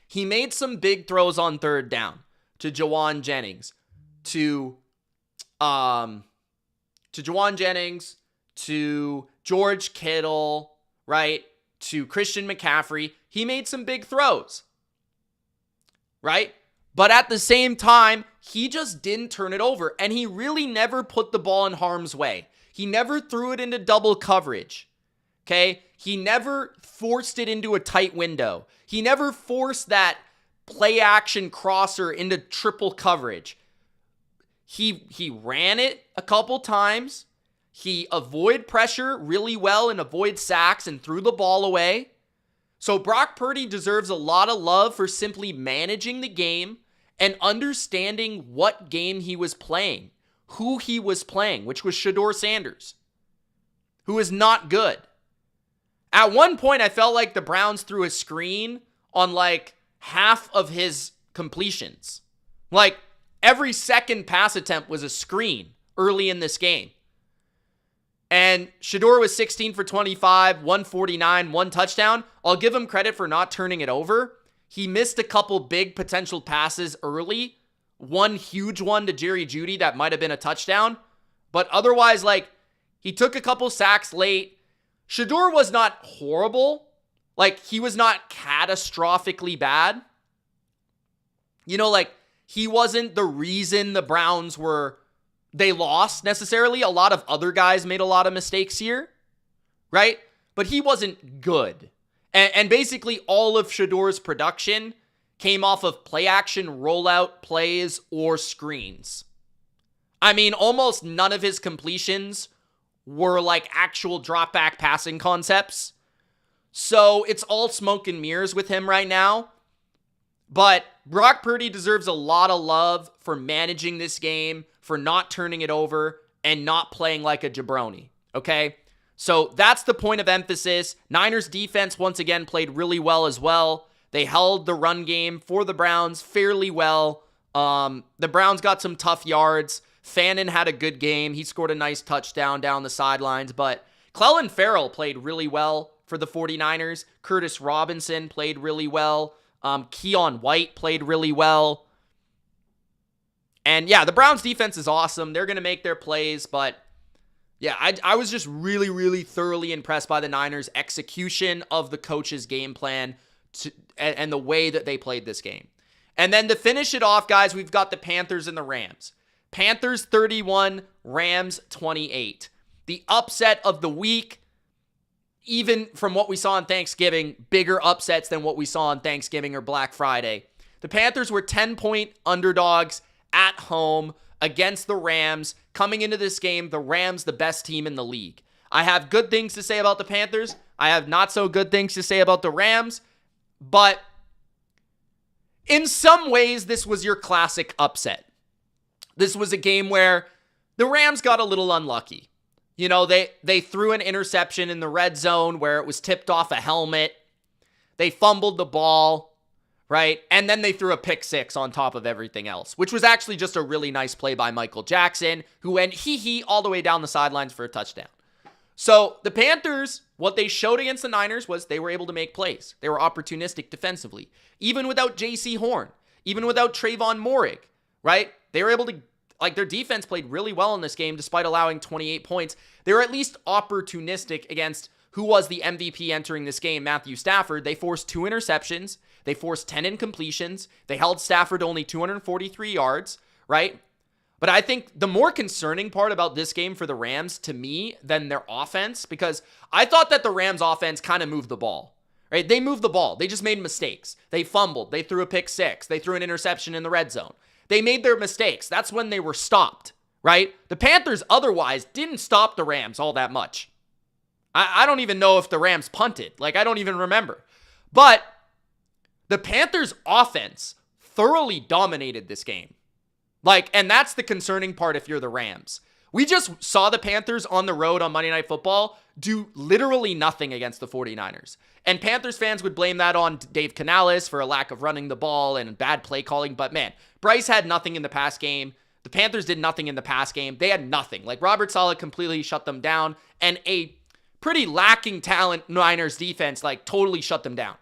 He made some big throws on 3rd down to Juwan Jennings, to George Kittle, right? To Christian McCaffrey. He made some big throws, right? But at the same time, he just didn't turn it over. And he really never put the ball in harm's way. He never threw it into double coverage. Okay? He never forced it into a tight window. He never forced that play action crosser into triple coverage. He ran it a couple times. He avoided pressure really well and avoided sacks and threw the ball away. So Brock Purdy deserves a lot of love for simply managing the game and understanding what game he was playing, who he was playing, which was Shedeur Sanders, who is not good. At one point, I felt like the Browns threw a screen on like half of his completions. Like every second pass attempt was a screen early in this game. And Shedeur was 16 for 25, 149, one touchdown. I'll give him credit for not turning it over. He missed a couple big potential passes early. One huge one to Jerry Jeudy that might have been a touchdown. But otherwise, like, he took a couple sacks late. Shedeur was not horrible. Like, he was not catastrophically bad. You know, like, he wasn't the reason the Browns they lost necessarily. A lot of other guys made a lot of mistakes here, right? But he wasn't good. And basically all of Shedeur's production came off of play action, rollout plays, or screens. I mean, almost none of his completions were like actual drop back passing concepts. So it's all smoke and mirrors with him right now. But Brock Purdy deserves a lot of love for managing this game, for not turning it over, and not playing like a jabroni, okay? So that's the point of emphasis. Niners defense once again played really well as well. They held the run game for the Browns fairly well. The Browns got some tough yards. Fannin had a good game. He scored a nice touchdown down the sidelines, but Clelin Ferrell played really well for the 49ers. Curtis Robinson played really well. Keon White played really well. And yeah, the Browns defense is awesome. They're going to make their plays, but yeah, I was just really, really thoroughly impressed by the Niners' execution of the coach's game plan and the way that they played this game. And then to finish it off, guys, we've got the Panthers and the Rams. Panthers 31, Rams 28. The upset of the week, even from what we saw on Thanksgiving, bigger upsets than what we saw on Thanksgiving or Black Friday. The Panthers were 10-point underdogs at home against the Rams. Coming into this game, the Rams, the best team in the league. I have good things to say about the Panthers. I have not so good things to say about the Rams. But in some ways, this was your classic upset. This was a game where the Rams got a little unlucky. You know, they threw an interception in the red zone where it was tipped off a helmet. They fumbled the ball, right? And then they threw a pick six on top of everything else, which was actually just a really nice play by Michael Jackson, who went hee-hee all the way down the sidelines for a touchdown. So the Panthers, what they showed against the Niners was they were able to make plays. They were opportunistic defensively. Even without J.C. Horn, even without Trayvon Moehrig, right? They were able to, like, their defense played really well in this game despite allowing 28 points. They were at least opportunistic against who was the MVP entering this game, Matthew Stafford. They forced 2 interceptions. They forced 10 incompletions. They held Stafford to only 243 yards, right? But I think the more concerning part about this game for the Rams, to me, than their offense, because I thought that the Rams offense kind of moved the ball, right? They moved the ball. They just made mistakes. They fumbled. They threw a pick six. They threw an interception in the red zone. They made their mistakes. That's when they were stopped, right? The Panthers otherwise didn't stop the Rams all that much. I don't even know if the Rams punted. Like, I don't even remember. But the Panthers offense thoroughly dominated this game. Like, and that's the concerning part if you're the Rams. We just saw the Panthers on the road on Monday Night Football do literally nothing against the 49ers. And Panthers fans would blame that on Dave Canales for a lack of running the ball and bad play calling. But man, Bryce had nothing in the pass game. The Panthers did nothing in the pass game. They had nothing. Like, Robert Saleh completely shut them down. And a pretty lacking talent Niners defense, like, totally shut them down.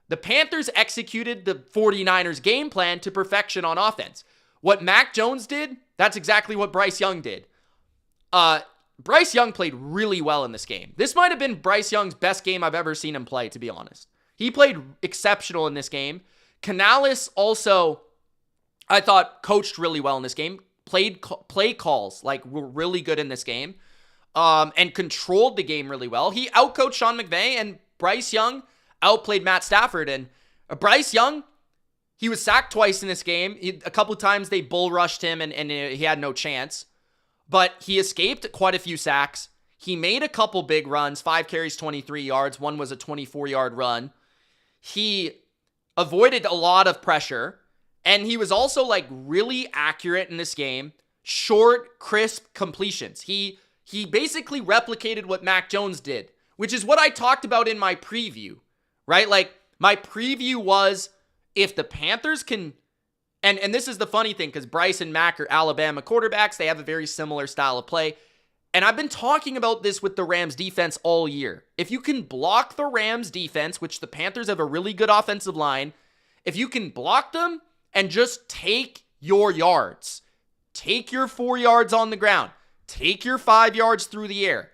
The Panthers executed the 49ers game plan to perfection on offense. What Mac Jones did, that's exactly what Bryce Young did. Bryce Young played really well in this game. This might have been Bryce Young's best game I've ever seen him play, to be honest. He played exceptional in this game. Canales also, I thought, coached really well in this game. Played play calls, like, were really good in this game. And controlled the game really well. He outcoached Sean McVay, and Bryce Young outplayed Matt Stafford. And Bryce Young, he was sacked twice in this game. A couple of times they bull rushed him and he had no chance. But he escaped quite a few sacks. He made a couple big runs, 5 carries, 23 yards. One was a 24-yard run. He avoided a lot of pressure. And he was also, like, really accurate in this game. Short, crisp completions. He basically replicated what Mac Jones did which is what I talked about in my preview, right? Like, my preview was if the Panthers can, and this is the funny thing, because Bryce and Mac are Alabama quarterbacks. They have a very similar style of play. And I've been talking about this with the Rams defense all year. If you can block the Rams defense, which the Panthers have a really good offensive line, if you can block them and just take your yards, take your 4 yards on the ground, take your 5 yards through the air,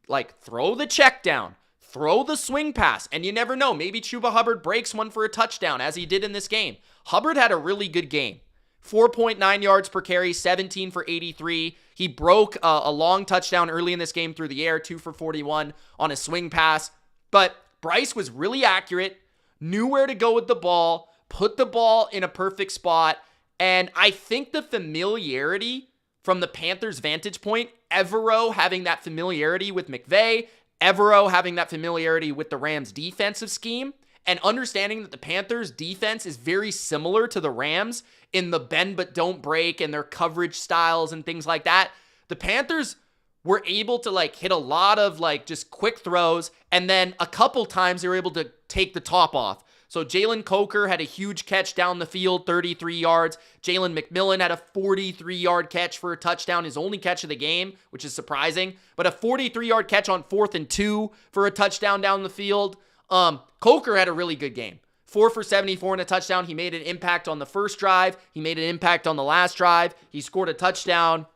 like throw the check down, throw the swing pass, and you never know, maybe Chuba Hubbard breaks one for a touchdown as he did in this game. Hubbard had a really good game. 4.9 yards per carry, 17 for 83. He broke a long touchdown early in this game through the air, 2 for 41 on a swing pass. But Bryce was really accurate, knew where to go with the ball, put the ball in a perfect spot. And I think the familiarity from the Panthers' vantage point, Evero having that familiarity with McVay, Evero having that familiarity with the Rams' defensive scheme, and understanding that the Panthers' defense is very similar to the Rams in the bend but don't break and their coverage styles and things like that, the Panthers were able to like hit a lot of like just quick throws, and then a couple times they were able to take the top off. So Jalen Coker had a huge catch down the field, 33 yards. Jalen McMillan had a 43-yard catch for a touchdown, his only catch of the game, which is surprising. But a 43-yard catch on 4th and 2 for a touchdown down the field. Coker had a really good game. 4 for 74 and a touchdown. He made an impact on the first drive. He made an impact on the last drive. He scored a touchdown.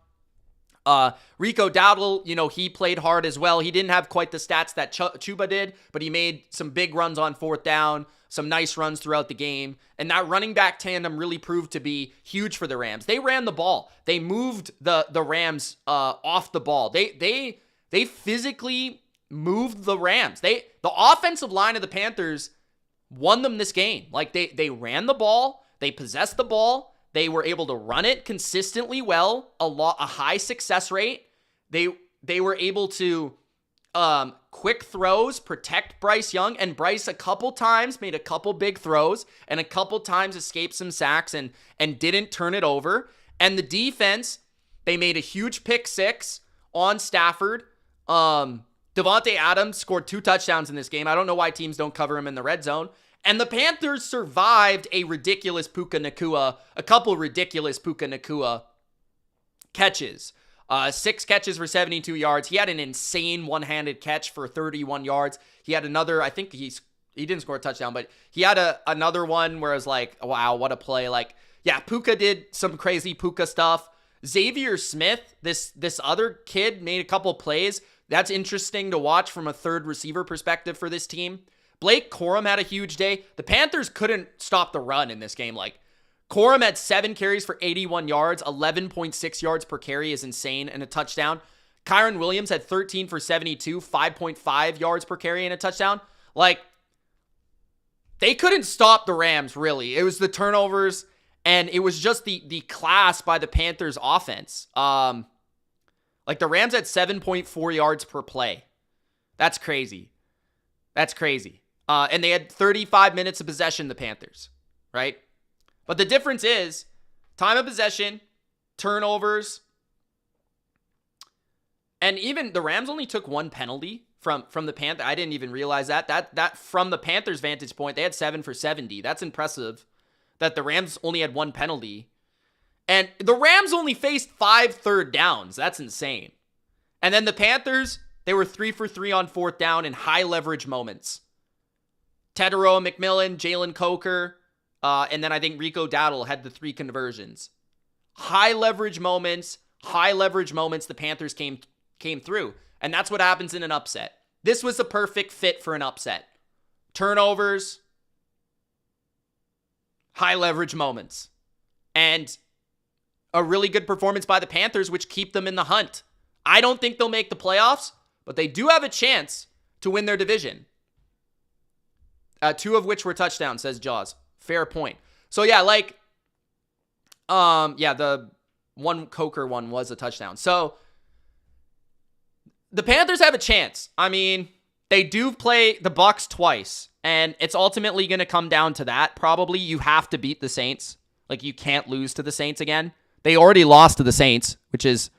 Rico Dowdle, he played hard as well. He didn't have quite the stats that Chuba did, but he made some big runs on 4th down, some nice runs throughout the game. And that running back tandem really proved to be huge for the Rams. They ran the ball. They moved the Rams off the ball. They physically moved the Rams. The offensive line of the Panthers won them this game. Like they ran the ball, they possessed the ball, they were able to run it consistently well, a high success rate. They were able to quick throws, protect Bryce Young, and Bryce a couple times made a couple big throws and a couple times escaped some sacks and didn't turn it over. And the defense, they made a huge pick 6 on Stafford. Devontae Adams scored 2 touchdowns in this game. I don't know why teams don't cover him in the red zone. And the Panthers survived a couple ridiculous Puka Nacua catches. 6 catches for 72 yards. He had an insane one-handed catch for 31 yards. He had another, I think he didn't score a touchdown, but he had another one where I was like, wow, what a play. Like, yeah, Puka did some crazy Puka stuff. Xavier Smith, this other kid, made a couple plays. That's interesting to watch from a third receiver perspective for this team. Blake Corum had a huge day. The Panthers couldn't stop the run in this game. Like, Corum had 7 carries for 81 yards. 11.6 yards per carry is insane, and a touchdown. Kyron Williams had 13 for 72, 5.5 yards per carry and a touchdown. Like, they couldn't stop the Rams, really. It was the turnovers, and it was just the class by the Panthers offense. Like, the Rams had 7.4 yards per play. That's crazy. And they had 35 minutes of possession, the Panthers, right? But the difference is time of possession, turnovers, and even the Rams only took 1 penalty from the Panthers. I didn't even realize that. That from the Panthers' vantage point, they had 7 for 70. That's impressive that the Rams only had 1 penalty. And the Rams only faced 5 third downs. That's insane. And then the Panthers, they were 3 for 3 on 4th down in high leverage moments. Teteroa McMillan, Jalen Coker, and then I think Rico Dowdle had the 3 conversions. High leverage moments, the Panthers came through. And that's what happens in an upset. This was a perfect fit for an upset. Turnovers, high leverage moments, and a really good performance by the Panthers, which keep them in the hunt. I don't think they'll make the playoffs, but they do have a chance to win their division. 2 of which were touchdowns, says Jaws. Fair point. So yeah, the one Coker one was a touchdown. So the Panthers have a chance. I mean, they do play the Bucs twice, and it's ultimately going to come down to that. Probably you have to beat the Saints. Like, you can't lose to the Saints again. They already lost to the Saints, which is,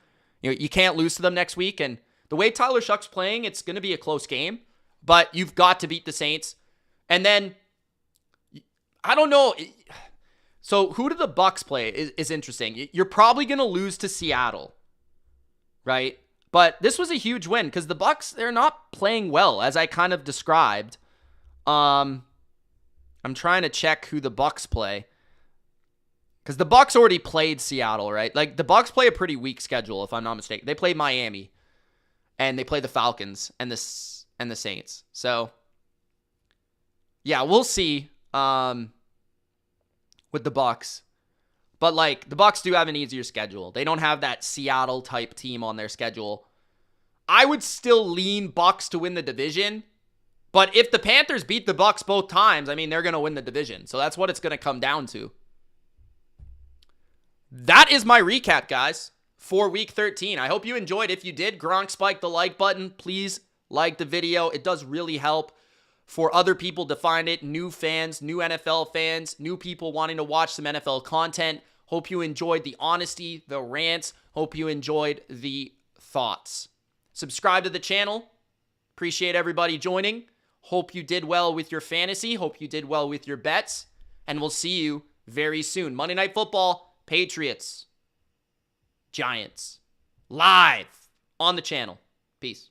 you can't lose to them next week, and The way Tyler Shuck's playing, it's going to be a close game, but you've got to beat the Saints. And then, I don't know. So who do the Bucs play is interesting. You're probably going to lose to Seattle, right? But this was a huge win because the Bucs, they're not playing well, as I kind of described. I'm trying to check who the Bucs play because the Bucs already played Seattle, right? Like the Bucs play a pretty weak schedule, if I'm not mistaken. They play Miami, and they play the Falcons and the Saints. So yeah, we'll see with the Bucs. But like the Bucs do have an easier schedule. They don't have that Seattle type team on their schedule. I would still lean Bucs to win the division. But if the Panthers beat the Bucs both times, I mean, they're going to win the division. So that's what it's going to come down to. That is my recap, guys, for Week 13. I hope you enjoyed. If you did, Gronk spiked the like button. Please like the video. It does really help for other people to find it. New fans, new NFL fans, new people wanting to watch some NFL content. Hope you enjoyed the honesty, the rants. Hope you enjoyed the thoughts. Subscribe to the channel. Appreciate everybody joining. Hope you did well with your fantasy. Hope you did well with your bets. And we'll see you very soon. Monday Night Football, Patriots, Giants, live on the channel. Peace.